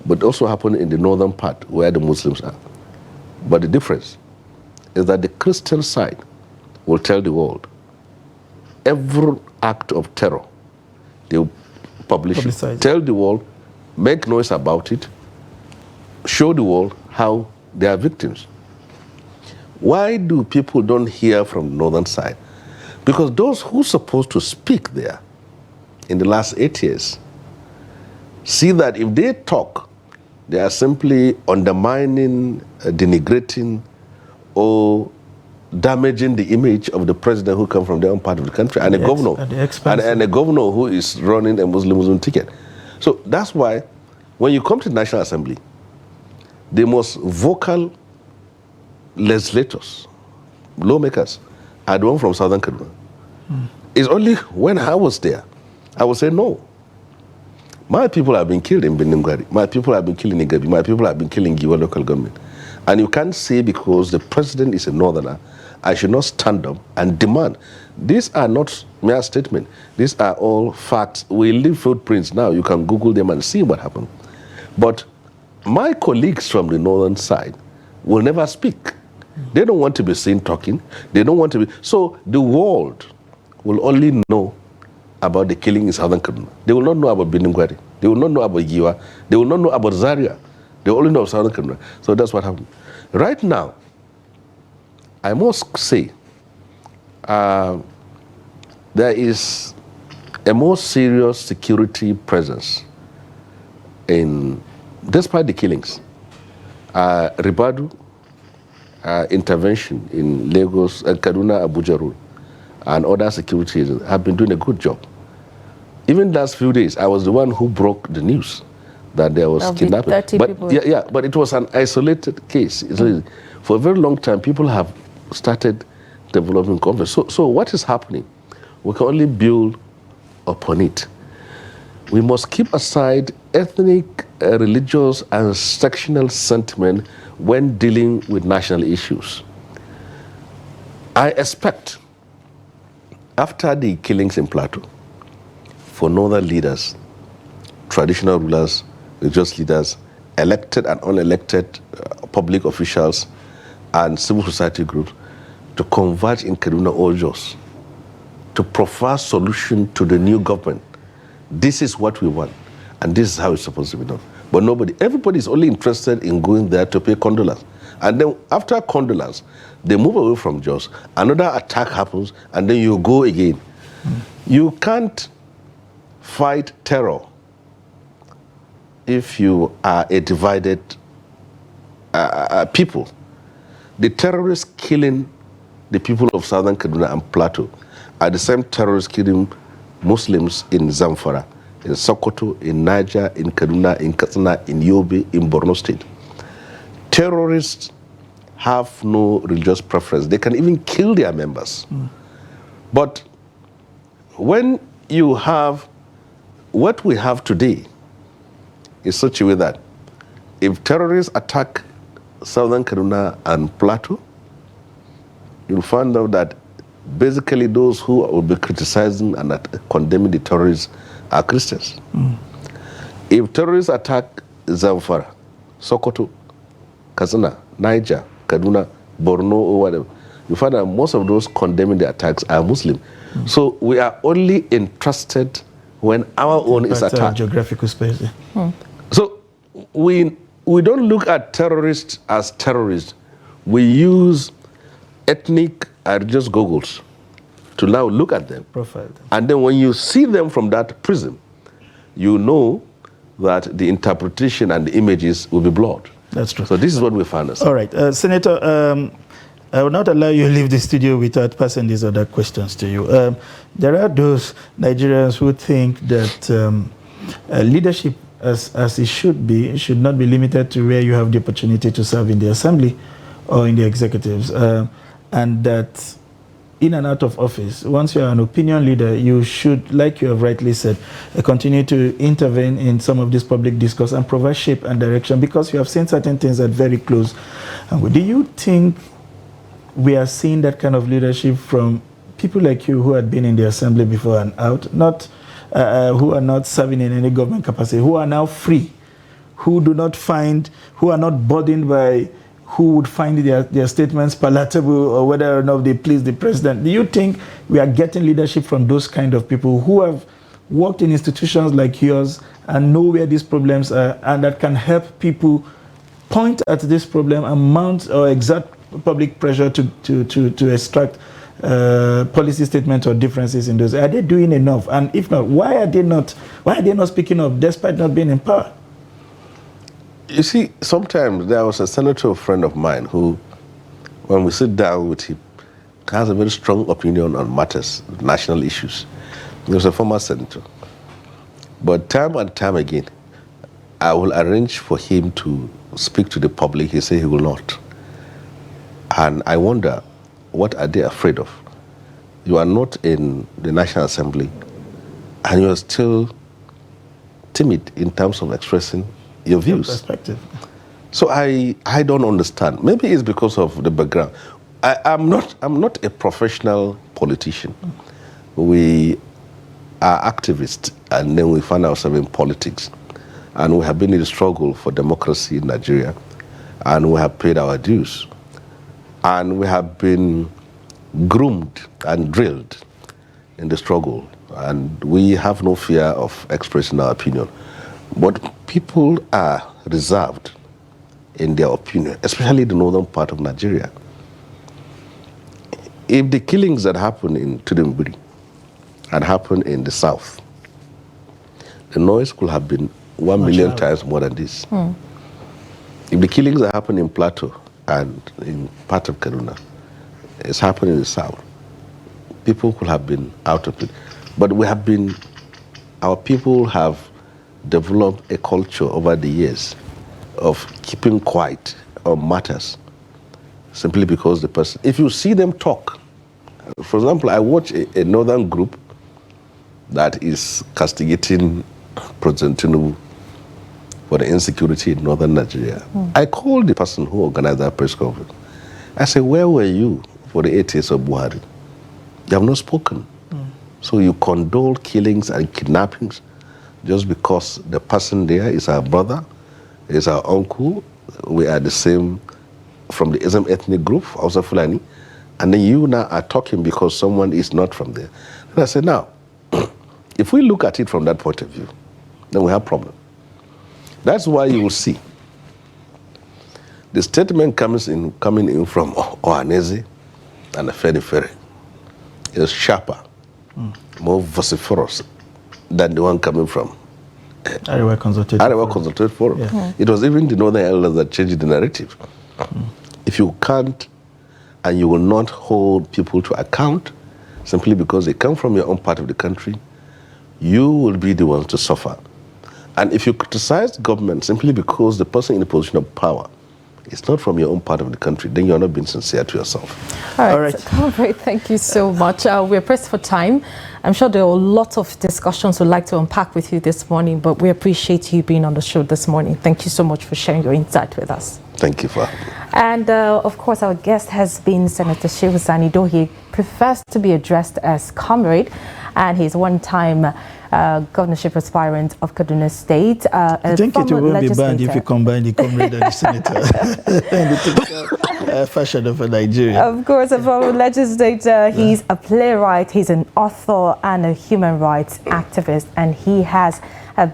but also happen in the northern part where the Muslims are. But the difference is that the Christian side will tell the world every act of terror, they will publish it, tell the world, make noise about it, show the world how they are victims. Why do people don't hear from the northern side? Because those who are supposed to speak there in the last 8 years see that if they talk, they are simply undermining, denigrating or damaging the image of the president who come from their own part of the country, and a governor, and a governor who is running a Muslim ticket. So that's why when you come to the National Assembly, the most vocal legislators, lawmakers, are the one from Southern Kaduna. It's only when I was there, I would say no. My people have been killed in Beningwari. My people have been killed in Igabi. My people have been killed in Giwa local government. And you can't say because the president is a northerner, I should not stand up and demand. These are not mere statements. These are all facts. We leave footprints now. You can Google them and see what happened. But my colleagues from the northern side will never speak. They don't want to be seen talking. They don't want to be. So the world will only know about the killing in Southern Kaduna. They will not know about Beningwari. They will not know about Giwa. They will not know about Zaria. They only know of Southern Kaduna. So that's what happened. Right now, I must say, there is a more serious security presence despite the killings. Ribadu intervention in Lagos and Kaduna, Abuja Road, and other security agents have been doing a good job. Even last few days, I was the one who broke the news that there was kidnapping. But it was an isolated case. For a very long time, people have started developing confidence. So what is happening? We can only build upon it. We must keep aside ethnic, religious, and sectional sentiment when dealing with national issues. I expect, after the killings in Plateau, for northern leaders, traditional rulers, religious leaders, elected and unelected public officials, and civil society groups to converge in Kaduna or Jos, to proffer solution to the new government. This is what we want, and this is how it's supposed to be done. But everybody is only interested in going there to pay condolence. And then after condolence, they move away from Jos, another attack happens, and then you go again. You can't fight terror if you are a divided people. The terrorists killing the people of Southern Kaduna and Plateau are the same terrorists killing Muslims in Zamfara, in Sokoto, in Niger, in Kaduna, in Katsina, in Yobe, in Borno State. Terrorists have no religious preference. They can even kill their members. But when you have what we have today is such a way that if terrorists attack Southern Kaduna and Plateau, you'll find out that basically those who will be criticizing and condemning the terrorists are Christians. If terrorists attack Zamfara, Sokoto, Katsina, Niger, Kaduna, Borno, or whatever, you find that most of those condemning the attacks are Muslim. So we are only interested when our own is attacked. Geographical space. So we don't look at terrorists as terrorists. We use ethnic and religious goggles to now look at them. Profile them. And then when you see them from that prism, you know that the interpretation and the images will be blurred. That's true. So this is what we found us. All right. Senator, I will not allow you to leave the studio without passing these other questions to you. There are those Nigerians who think that leadership, as it should be, should not be limited to where you have the opportunity to serve in the assembly or in the executives. And that in and out of office, once you are an opinion leader, you should, like you have rightly said, continue to intervene in some of this public discourse and provide shape and direction, because you have seen certain things that are very close. Do you think we are seeing that kind of leadership from people like you who had been in the assembly before and out, not who are not serving in any government capacity, who are now free, who are not burdened by who would find their statements palatable or whether or not they please the president? Do you think we are getting leadership from those kind of people who have worked in institutions like yours and know where these problems are, and that can help people point at this problem and mount or exert public pressure to extract policy statements or differences in those? Are they doing enough? And if not, why are they not speaking up despite not being in power? You see, sometimes there was a senator friend of mine who, when we sit down with him, has a very strong opinion on matters, national issues. He was a former senator. But time and time again, I will arrange for him to speak to the public. He said he will not. And I wonder, what are they afraid of? You are not in the National Assembly, and you are still timid in terms of expressing your views. Perspective. So I don't understand. Maybe it's because of the background. I'm not a professional politician. We are activists, and then we find ourselves in politics. And we have been in the struggle for democracy in Nigeria, and we have paid our dues. And we have been groomed and drilled in the struggle, and we have no fear of expressing our opinion. But people are reserved in their opinion, especially the northern part of Nigeria. If the killings that happened in Tinubu had happened in the south, the noise could have been 1 million times more than this. If the killings that happened in Plateau and in part of Kaduna, it's happened in the south, people could have been out of it. But our people have developed a culture over the years of keeping quiet on matters simply because the person, if you see them talk, for example, I watch a northern group that is castigating President Tinubu for the insecurity in northern Nigeria. I called the person who organized that press conference. I said, where were you for the 8 years of Buhari? You have not spoken. So you condole killings and kidnappings just because the person there is our brother, is our uncle, we are the same from the same ethnic group, Hausa Fulani, and then you now are talking because someone is not from there. And I said, now, if we look at it from that point of view, then we have a problem. That's why you will see the statement coming in from Ohaneze and the Ferry is sharper, more vociferous than the one coming from Arewa Consultative Forum. Yeah. It was even the northern elders that changed the narrative. If you can't and you will not hold people to account simply because they come from your own part of the country, you will be the ones to suffer. And if you criticize government simply because the person in the position of power is not from your own part of the country, then you're not being sincere to yourself. All right. Thank you so much. We're pressed for time. I'm sure there are lots of discussions we'd like to unpack with you this morning, but we appreciate you being on the show this morning. Thank you so much for sharing your insight with us. Thank you for having me. And of course, our guest has been Senator Shehu Sani, though he prefers to be addressed as comrade, and he's one-time governorship aspirant of Kaduna State. I think it will be bad if you combine the comrade and the senator and the fashion of Nigeria. Of course, a former legislator, he's a playwright, he's an author and a human rights activist, and he has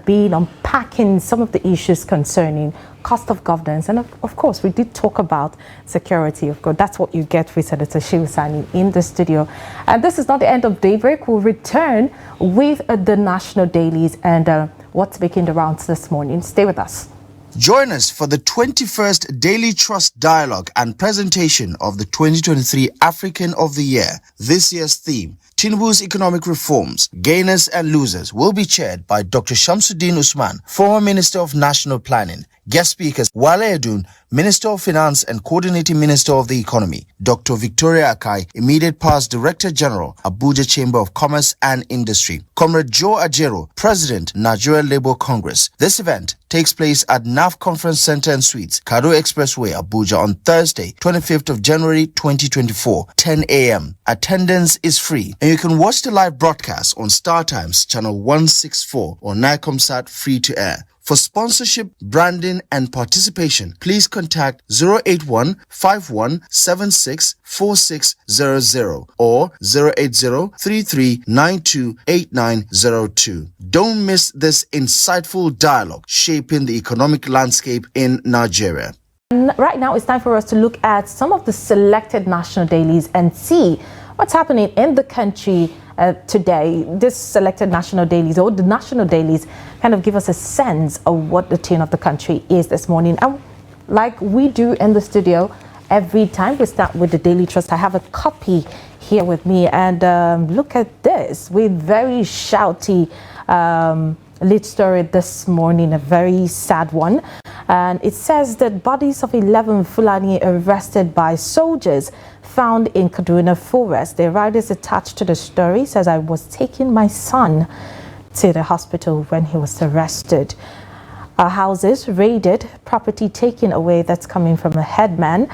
been unpacking some of the issues concerning cost of governance. And of course, we did talk about security. Of course, that's what you get with Senator Shehu Sani in the studio. And this is not the end of Daybreak. We'll return with the national dailies and what's making the rounds this morning. Stay with us. Join us for the 21st Daily Trust Dialogue and presentation of the 2023 African of the Year. This year's theme, Tinubu's Economic Reforms, Gainers and Losers, will be chaired by Dr. Shamsuddin Usman, former Minister of National Planning. Guest speakers, Wale Edun, Minister of Finance and Coordinating Minister of the Economy. Dr. Victoria Akai, Immediate Past Director General, Abuja Chamber of Commerce and Industry. Comrade Joe Ajero, President, Nigeria Labour Congress. This event takes place at NAF Conference Center and Suites, Kado Expressway, Abuja on Thursday, 25th of January 2024, 10 a.m. Attendance is free, and you can watch the live broadcast on Star Times, Channel 164 or Nicomsat free to air. For sponsorship, branding, and participation, please contact 081-5176-4600 or 080-3392-8902. Don't miss this insightful dialogue shaping the economic landscape in Nigeria. Right now, it's time for us to look at some of the selected national dailies and see what's happening in the country today. This selected national dailies, or the national dailies, kind of give us a sense of what the tune of the country is this morning. And like we do in the studio every time. We start with the Daily Trust. I have a copy here with me, and look at this with very shouty lead story this morning, a very sad one. And it says that bodies of 11 Fulani arrested by soldiers found in Kaduna forest. The writers attached to the story says, I was taking my son to the hospital when he was arrested. Our houses raided, property taken away, that's coming from a headman.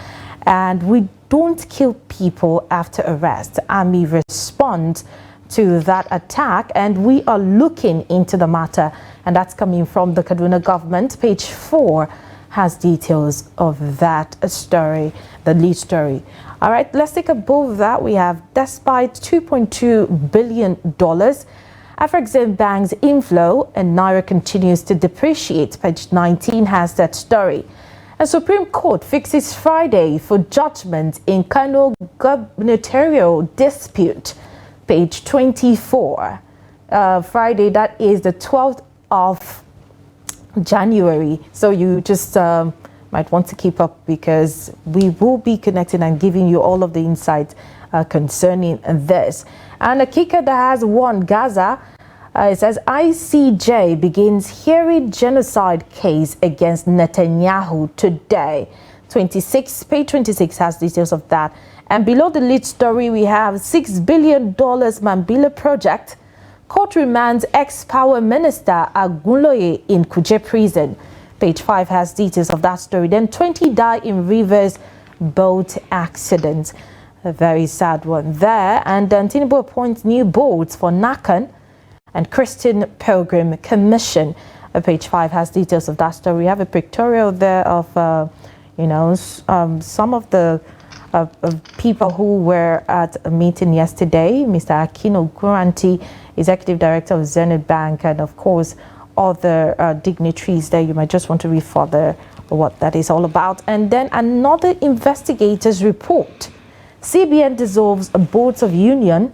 And we don't kill people after arrest. Army responds to that attack, and we are looking into the matter. And that's coming from the Kaduna government. Page 4 has details of that story, the lead story. All right, let's take above that. We have, despite $2.2 billion, Afrexim Bank's inflow and Naira continues to depreciate. Page 19 has that story. A Supreme Court fixes Friday for judgment in Kano gubernatorial dispute. Page 24. Friday, that is the 12th of January. So you just might want to keep up, because we will be connecting and giving you all of the insights concerning this. And a kicker that has won Gaza, it says ICJ begins hearing genocide case against Netanyahu today. Page 26 has details of that. And below the lead story, we have $6 billion Mambila project. Court remands ex-power minister Agunloye in Kuje prison. Page 5 has details of that story. Then 20 die in Rivers boat accident. A very sad one there. And Tinubu appoints new boards for NACAN and Christian Pilgrim Commission. Page 5 has details of that story. We have a pictorial there of, some of the people who were at a meeting yesterday. Mr. Akino Guranti, Executive Director of Zenith Bank, and of course, other dignitaries there. You might just want to read further what that is all about. And then another investigators report. CBN dissolves boards of Union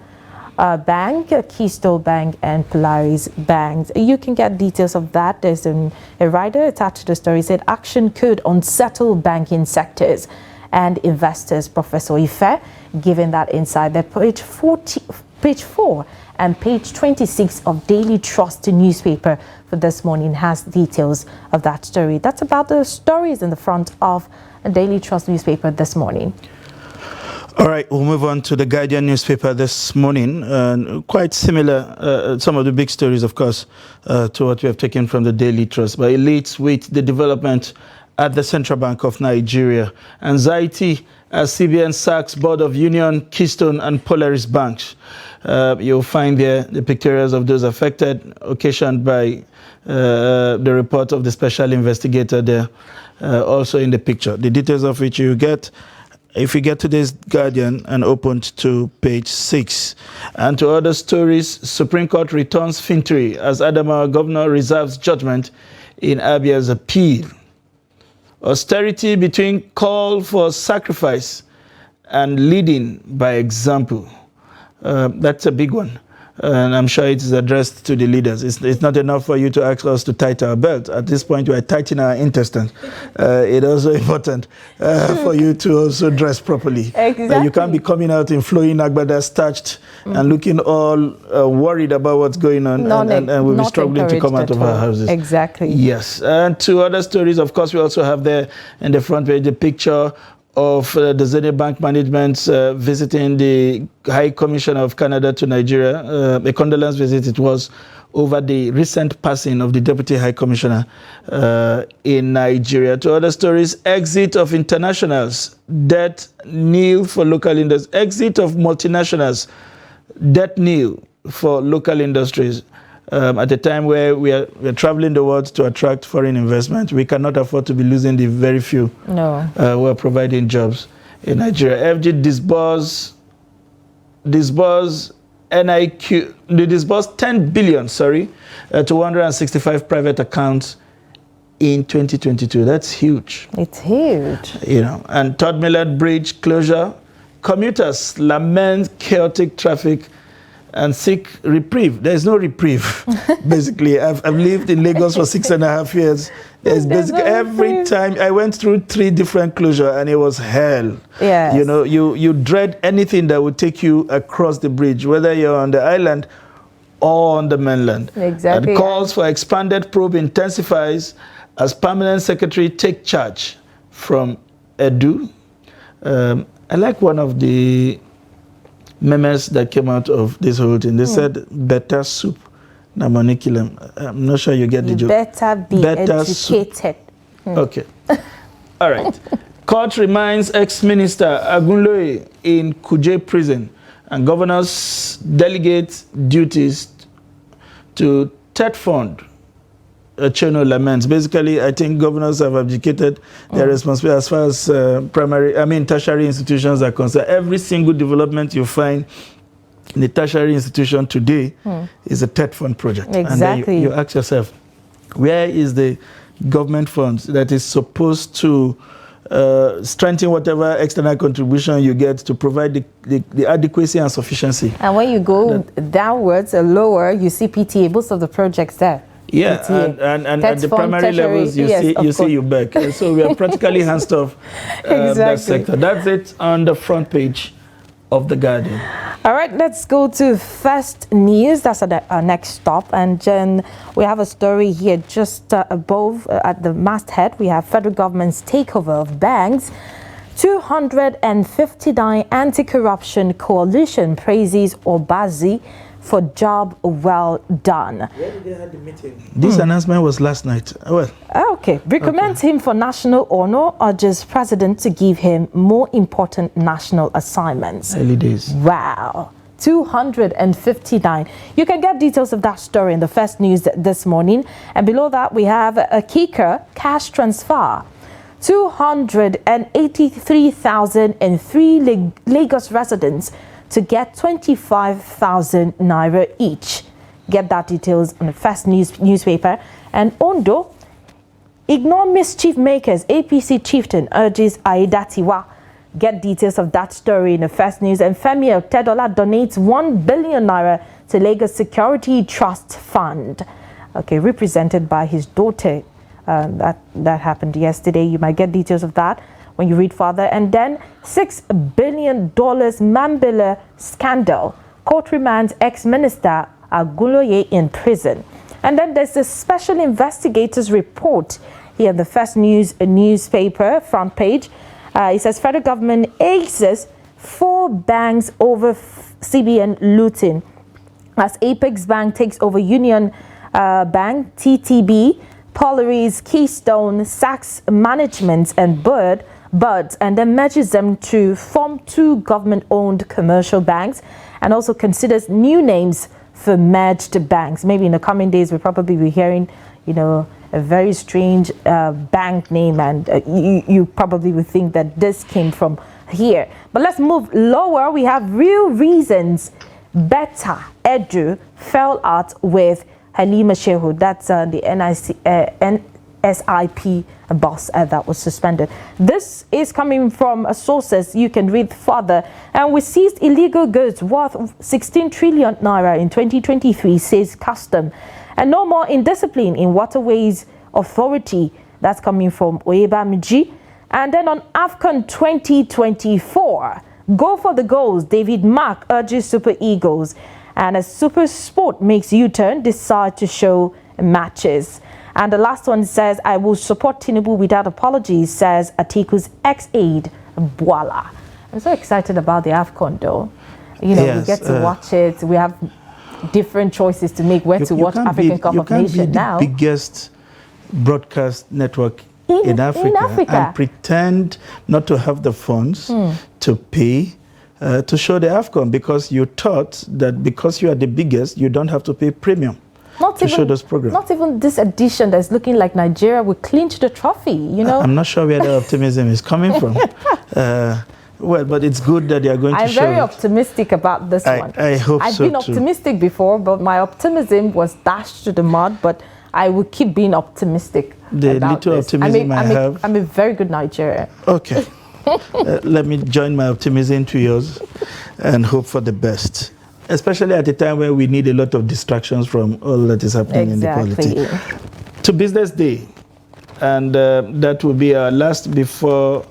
Bank, Keystone Bank, and Polaris Bank. You can get details of that. There's a writer attached to the story said action could unsettle banking sectors and investors. Professor Ife giving that insight. That page 4 and page 26 of Daily Trust newspaper for this morning has details of that story. That's about the stories in the front of a Daily Trust newspaper this morning. All right, we'll move on to the Guardian newspaper this morning. Quite similar, some of the big stories, of course, to what we have taken from the Daily Trust, but it leads with the development at the Central Bank of Nigeria. Anxiety as CBN sacks board of Union, Keystone, and Polaris banks. You'll find there the pictures of those affected, occasioned by the report of the special investigator there, also in the picture. The details of which you get if you get today's Guardian and opened to page 6. And to other stories, Supreme Court returns Fintiri as Adamawa governor reserves judgment in Abia's appeal. Austerity between call for sacrifice and leading by example. That's a big one. And I'm sure it is addressed to the leaders. It's not enough for you to ask us to tighten our belt. At this point, we are tightening our intestines. It's also important for you to also dress properly. Exactly. You can't be coming out in flowing agbada, starched, and looking all worried about what's going on, and we'll be struggling to come out of our houses. Exactly. Yes. And to other stories, of course, we also have there in the front page the picture of the Zenith Bank management visiting the High Commissioner of Canada to Nigeria. A condolence visit it was over the recent passing of the Deputy High Commissioner in Nigeria. To other stories, exit of internationals, debt nil for local industries. Exit of multinationals, debt nil for local industries. At a time where we're traveling the world to attract foreign investment, we cannot afford to be losing the very few who are providing jobs in Nigeria. FG disburse NIQ, they disbursed 10 billion, to 165 private accounts in 2022. That's huge. It's huge. And Third Mainland Bridge closure, commuters lament chaotic traffic and seek reprieve. There is no reprieve, basically. I've lived in Lagos for 6.5 years. There's basically every time I went through 3 different closures, and it was hell. Yes. You know, you dread anything that would take you across the bridge, whether you're on the island or on the mainland. Exactly. And calls for expanded probe intensifies as permanent secretary take charge from Edu. I like one of the memes that came out of this whole thing. They said, better soup na maniculum. I'm not sure you get the joke. Better be educated. Okay. All right. Court reminds ex-minister Agunloye in Kuje prison, and governors delegate duties to TED Fund. Cheno laments. Basically, I think governors have abdicated their responsibility as far as tertiary institutions are concerned. Every single development you find in the tertiary institution today is a TED Fund project. Exactly. And then you ask yourself, where is the government funds that is supposed to strengthen whatever external contribution you get to provide the adequacy and sufficiency? And when you go downwards or lower, you see PTA, most of the projects there. Yeah, PTA. and at the primary levels, you see you back. So we are practically hands off that sector. That's it on the front page of The Guardian. All right, let's go to First News. That's our next stop. And then we have a story here just above at the masthead. We have federal government's takeover of banks. 259 anti-corruption coalition praises Obazi for job well done. Where did they have the meeting? This announcement was last night. Well, okay. Recommends him for national honor, urges president to give him more important national assignments. Early days. Wow. 259. You can get details of that story in the First News this morning. And below that, we have a kicker cash transfer. 283,003 Lagos residents to get 25,000 naira each. Get that details on the First newspaper. And Ondo, ignore mischief makers. APC chieftain urges Aidatiwa. Get details of that story in the First News. And Femi Tedola donates 1 billion naira to Lagos Security Trust Fund. Okay, represented by his daughter. That happened yesterday. You might get details of that when you read further. And then $6 billion Mambila scandal. Court remands ex-minister Agunloye in prison. And then there's a special investigators report here in the First News newspaper front page. It says federal government aces 4 banks over CBN looting as Apex Bank takes over Union Bank, TTB, Polaris, Keystone, Sachs Management, and Birds, and then merges them to form 2 government-owned commercial banks, and also considers new names for merged banks. Maybe in the coming days, we'll probably be hearing, a very strange bank name, and you probably would think that this came from here. But let's move lower. We have real reasons Better Edu fell out with Halima Shehu. That's the NSIP boss that was suspended. This is coming from sources you can read further. And we seized illegal goods worth 16 trillion naira in 2023, says Custom. And no more indiscipline in Waterways Authority. That's coming from Oyeba Miji. And then on AFCON 2024, go for the goals. David Mark urges Super Eagles. And as Super Sport makes U-turn, decide to show matches. And the last one says, I will support Tinubu without apologies, says Atiku's ex-aide, Bwala. I'm so excited about the AFCON, though. Yes, we get to watch it. We have different choices to make where to watch African Cup of Nations now. The biggest broadcast network in Africa and pretend not to have the funds to pay to show the AFCON, because you thought that because you are the biggest, you don't have to pay premium to show those programs. Not even this edition that's looking like Nigeria will clinch the trophy, I'm not sure where the optimism is coming from. Well, but it's good that they are going to show I'm very optimistic about this one. I hope I've so been optimistic before, but my optimism was dashed to the mud, but I will keep being optimistic the about little this. optimism I have. I'm a very good Nigerian. Okay. Let me join my optimism to yours and hope for the best. especially at a time where we need a lot of distractions from all that is happening in the politics. To Business Day, and that will be our last before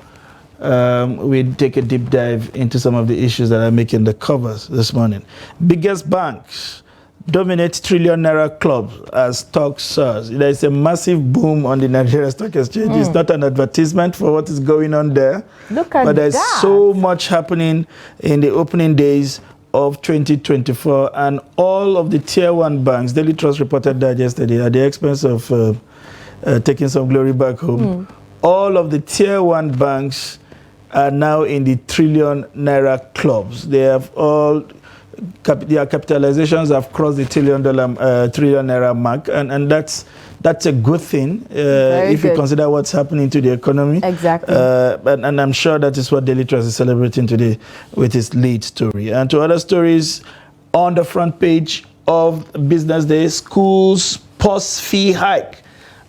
we take a deep dive into some of the issues that are making the covers this morning. Biggest banks dominate trillion naira clubs as stock soars. There is a massive boom on the Nigeria Stock Exchange. It's not an advertisement for what is going on there. Look at but there's that. so much happening in the opening days of 2024, and all of the tier one banks, Daily Trust reported that yesterday at the expense of taking some glory back home. All of the tier one banks are now in the trillion naira clubs. They have all their capitalizations have crossed the trillion naira mark, and that's a good thing if you consider what's happening to the economy. Exactly. And I'm sure that is what Daily Trust is celebrating today with its lead story. And to other stories on the front page of Business Day, schools pause fee hike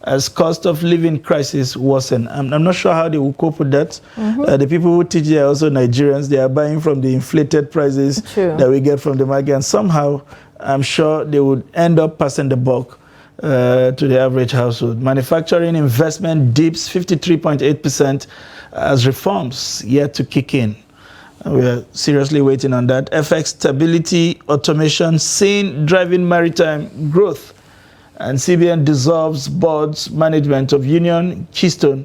as cost of living crisis worsen. I'm not sure how they will cope with that. The people who teach there are also Nigerians. They are buying from the inflated prices that we get from the market. And somehow, I'm sure they would end up passing the buck to the average household. Manufacturing investment dips 53.8% as reforms yet to kick in. We are seriously waiting on that. FX stability, automation, seen driving maritime growth. And CBN dissolves boards management of Union, Keystone,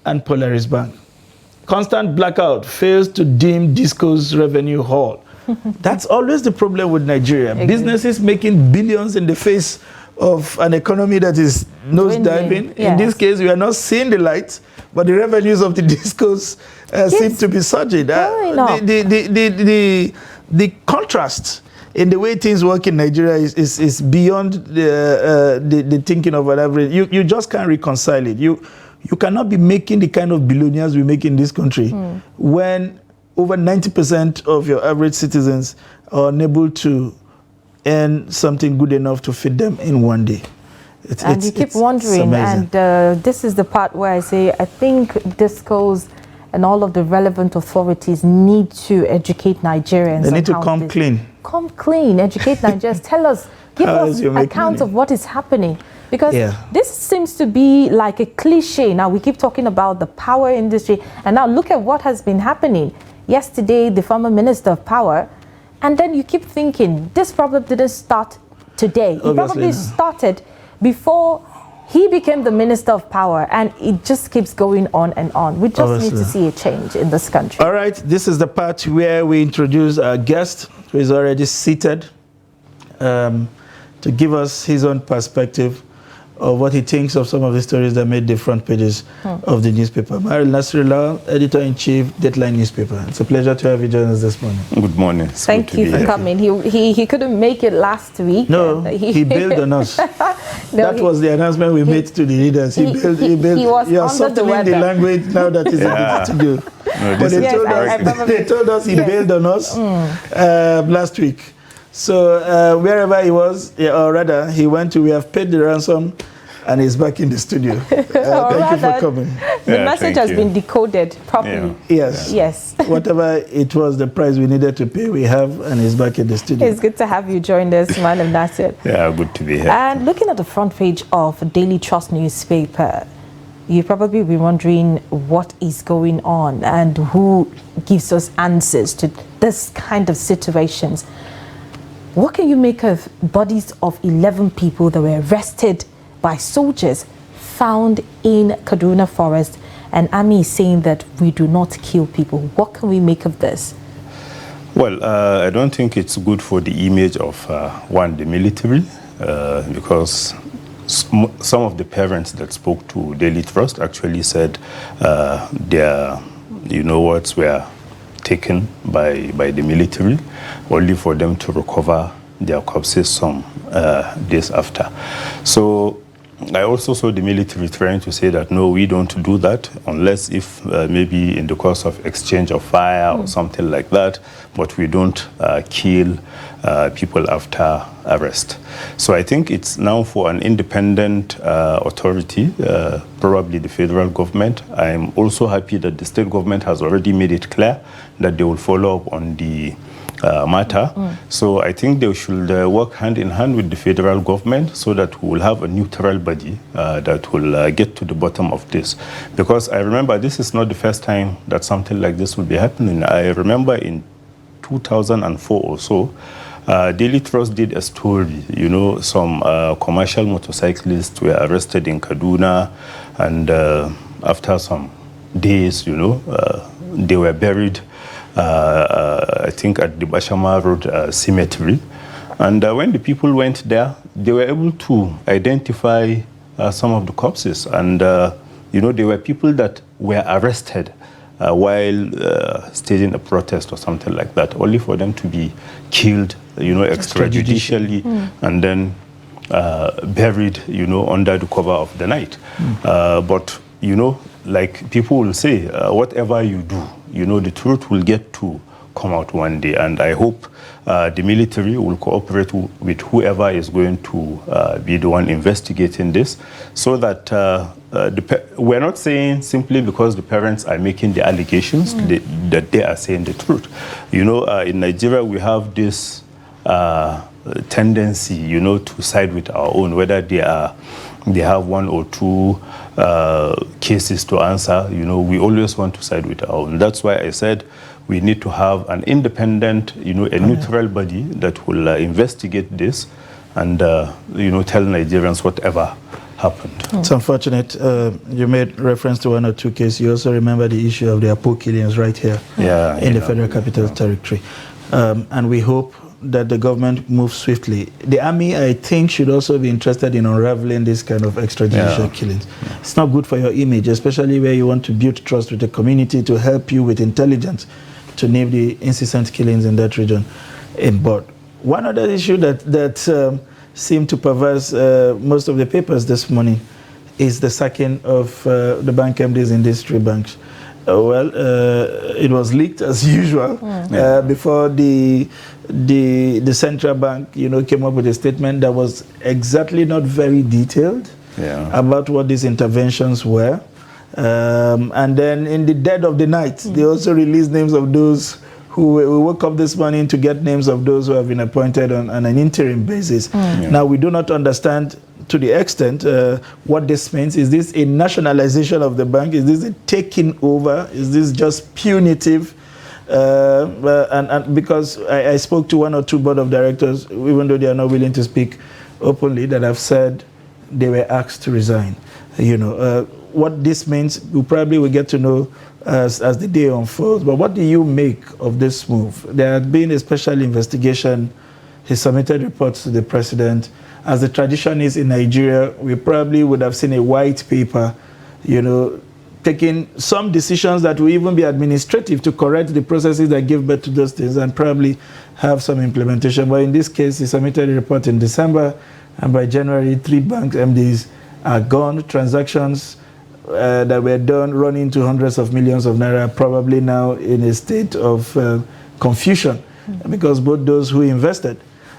and Polaris Bank. Constant blackout fails to dim Disco's revenue haul. That's always the problem with Nigeria. Exactly. Businesses making billions in the face of an economy that is nosediving. Yes. In this case, we are not seeing the light, but the revenues of the Discos seem to be surging. The contrast in the way things work in Nigeria is beyond the thinking of an average. You just can't reconcile it. You cannot be making the kind of billionaires we make in this country when over 90% of your average citizens are unable to earn something good enough to feed them in one day. You keep wondering, and this is the part where I say, I think Discos and all of the relevant authorities need to educate Nigerians. They need to come clean. Come clean, educate Nigerians. Tell us, give us account of what is happening. Because this seems to be like a cliche. Now we keep talking about the power industry, and now look at what has been happening. Yesterday, the former Minister of Power, and then you keep thinking, this problem didn't start today. It probably started before he became the Minister of Power, and it just keeps going on and on. We just need to see a change in this country. All right, this is the part where we introduce our guest, who is already seated, to give us his own perspective of what he thinks of some of the stories that made the front pages of the newspaper. Maril Nasrullah, Editor-in-Chief, Deadline Newspaper. It's a pleasure to have you join us this morning. Good morning. Thank you for coming. He couldn't make it last week. No, he bailed on us. That was the announcement we made to the leaders. He bailed. He was you are softening the language now that is able to do. No, but they told us he bailed on us last week. So wherever he was, or rather, he went to, we have paid the ransom, and he's back in the studio. Thank you for coming. The message has been decoded properly. Yes. Yes. Whatever it was, the price we needed to pay, we have, and he's back in the studio. It's good to have you join us, Madam Nasir. Yeah, good to be here. And looking at the front page of Daily Trust newspaper, you probably be wondering what is going on and who gives us answers to this kind of situations. What can you make of bodies of 11 people that were arrested by soldiers found in Kaduna Forest, and Army is saying that we do not kill people? What can we make of this? Well, I don't think it's good for the image of, the military, because some of the parents that spoke to Daily Trust actually said their, words were taken by the military, only for them to recover their corpses some days after. So I also saw the military trying to say that, no, we don't do that, unless if maybe in the course of exchange of fire or something like that, but we don't kill people after arrest. So I think it's now for an independent authority, probably the federal government. I'm also happy that the state government has already made it clear that they will follow up on the matter. So I think they should work hand in hand with the federal government so that we will have a neutral body that will get to the bottom of this. Because I remember this is not the first time that something like this will be happening. I remember in 2004 or so, Daily Trust did a story, some commercial motorcyclists were arrested in Kaduna, and after some days, they were buried, I think at the Bashama Road cemetery. And when the people went there, they were able to identify some of the corpses. And, there were people that were arrested while staging a protest or something like that, only for them to be killed, extrajudicially, and then buried, under the cover of the night. But, like people will say, whatever you do, the truth will get to come out one day. And I hope the military will cooperate with whoever is going to be the one investigating this, so that we're not saying simply because the parents are making the allegations that they are saying the truth. In Nigeria, we have this tendency, to side with our own, whether they have one or two cases to answer. We always want to side with our own. That's why I said we need to have an independent, a neutral body that will investigate this and, tell Nigerians whatever happened. It's unfortunate. You made reference to one or two cases. You also remember the issue of the Apo killings right here in the Federal Capital Territory. And we hope that the government moves swiftly. The army, I think, should also be interested in unraveling this kind of extrajudicial killings. It's not good for your image, especially where you want to build trust with the community to help you with intelligence to name the incessant killings in that region. But one other issue that seemed to perverse most of the papers this morning is the sacking of the bank MDs in these three banks. It was leaked as usual before the central bank, came up with a statement that was exactly not very detailed about what these interventions were. And then in the dead of the night, they also released names of those who woke up this morning to get names of those who have been appointed on an interim basis. Now, we do not understand to the extent what this means. Is this a nationalization of the bank? Is this a taking over? Is this just punitive? And because I spoke to one or two board of directors, even though they are not willing to speak openly, that have said they were asked to resign. What this means, we probably will get to know as the day unfolds. But what do you make of this move? There had been a special investigation. He submitted reports to the president. As the tradition is in Nigeria, we probably would have seen a white paper, taking some decisions that will even be administrative to correct the processes that give birth to those things and probably have some implementation. But in this case, he submitted a report in December, and by January, 3 bank MDs are gone. Transactions that were done run into hundreds of millions of naira, probably now in a state of confusion, because both those who invested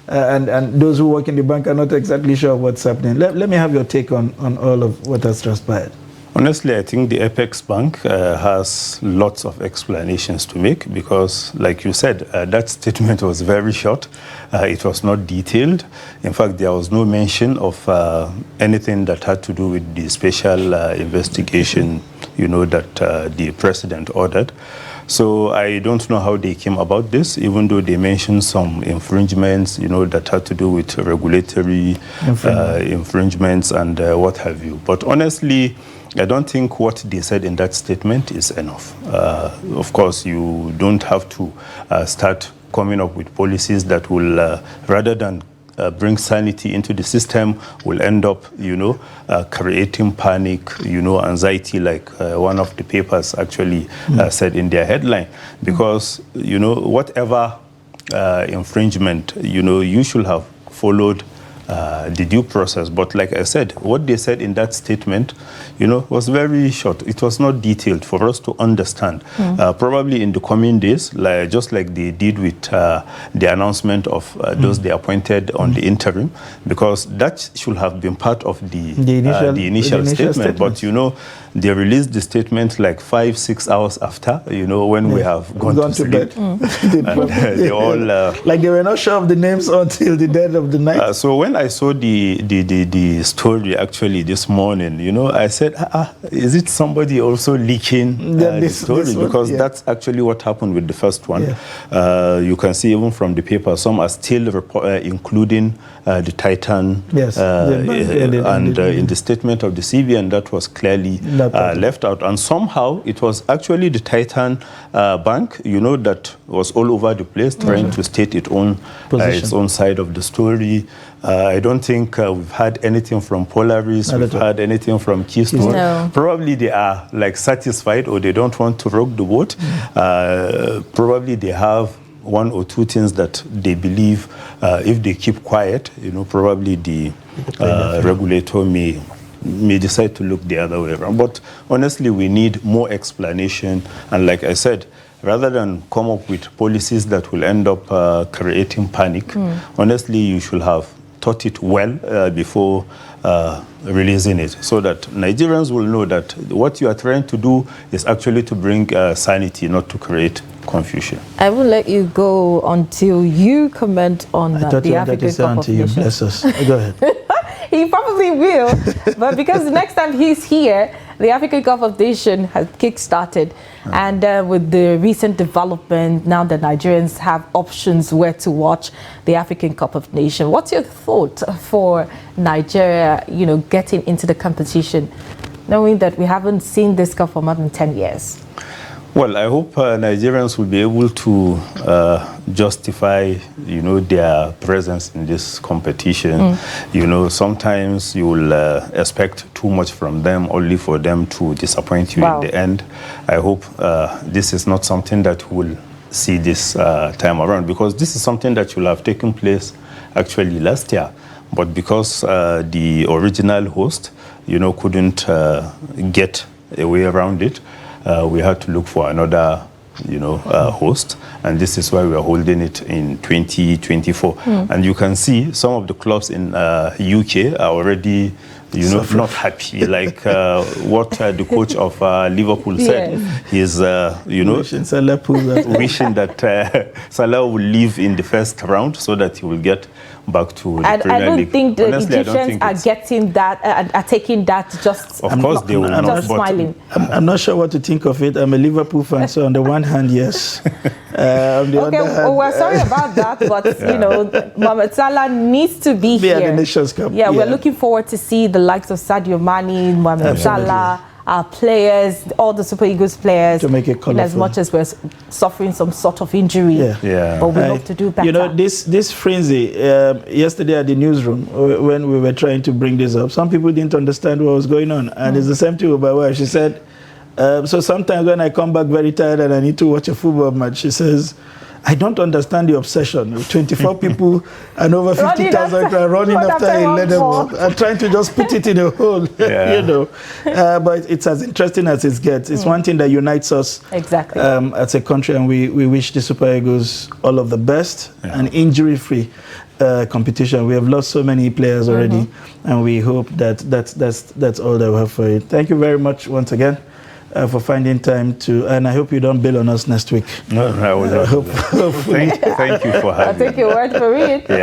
and those who work in the bank are not exactly sure of what's happening. Let me have your take on all of what has transpired. Honestly, I think the Apex Bank has lots of explanations to make because, like you said, that statement was very short. It was not detailed. In fact, there was no mention of anything that had to do with the special investigation, that the president ordered. So I don't know how they came about this, even though they mentioned some infringements, that had to do with regulatory infringements and what have you. But honestly, I don't think what they said in that statement is enough. Of course, you don't have to start coming up with policies that will, rather than bring sanity into the system, will end up, creating panic, anxiety, like one of the papers actually said in their headline. Because, whatever infringement, you should have followed the due process. But like I said, what they said in that statement, was very short. It was not detailed for us to understand. Probably in the coming days, just like they did with the announcement of those they appointed on the interim, because that should have been part of the initial statement. But they released the statement like 5-6 hours after, when we have gone to bed. And they all like they were not sure of the names until the dead of the night. So when I saw the story actually this morning, I said, is it somebody also leaking the story? Because that's actually what happened with the first one. You can see even from the paper, some are still including the Titan. And in the statement of the CBN, that was clearly left out. And somehow it was actually the Titan bank, that was all over the place trying to state its own side of the story. I don't think we've had anything from Polaris, we've had anything from Keystone. No. Probably they are satisfied, or they don't want to rock the boat. Probably they have one or two things that they believe if they keep quiet, probably the regulator may decide to look the other way around. But honestly, we need more explanation. And like I said, rather than come up with policies that will end up creating panic, honestly, you should have thought it well before releasing it, so that Nigerians will know that what you are trying to do is actually to bring sanity, not to create confusion. I will let you go until you comment on the African Cup of Nations. Bless us. Go ahead. He probably will, but because the next time he's here, the African Cup of Nations has kick-started. And with the recent development, now the Nigerians have options where to watch the African Cup of Nations. What's your thought for Nigeria, getting into the competition, knowing that we haven't seen this cup for more than 10 years? Well, I hope Nigerians will be able to justify, their presence in this competition. Sometimes you will expect too much from them, only for them to disappoint you in the end. I hope this is not something that we'll see this time around, because this is something that will have taken place actually last year. But because the original host, couldn't get a way around it, we had to look for another, host, and this is why we are holding it in 2024. And you can see some of the clubs in UK are already, not happy. Like what the coach of Liverpool said, he's, wishing that Salah will leave in the first round so that he will get back to the Premier League. Think the Egyptians are getting that, are taking that just. Of course, they will not. Smiling. I'm not sure what to think of it. I'm a Liverpool fan, so on the one hand, yes. On the other hand, we're sorry about that, but Mohamed Salah needs to be here. The Nations Cup. Yeah, we're looking forward to see the likes of Sadio Mane, Mohamed Salah, our players, all the Super Eagles players, to make it colorful. As much as we're suffering some sort of injury, but we hope to do better. This frenzy yesterday at the newsroom, when we were trying to bring this up, some people didn't understand what was going on, and it's the same thing with my wife. She said, so sometimes when I come back very tired and I need to watch a football match, she says, I don't understand the obsession. 24 people and over 50,000 running after a leather ball. I'm trying to just put it in a hole, but it's as interesting as it gets. It's one thing that unites us as a country, and we wish the Super Eagles all of the best and injury-free competition. We have lost so many players already, and we hope that that's all that we have for it. Thank you very much once again. For finding time to, and I hope you don't bail on us next week. No, I will not. Thank you for having me. I'll take your word for it.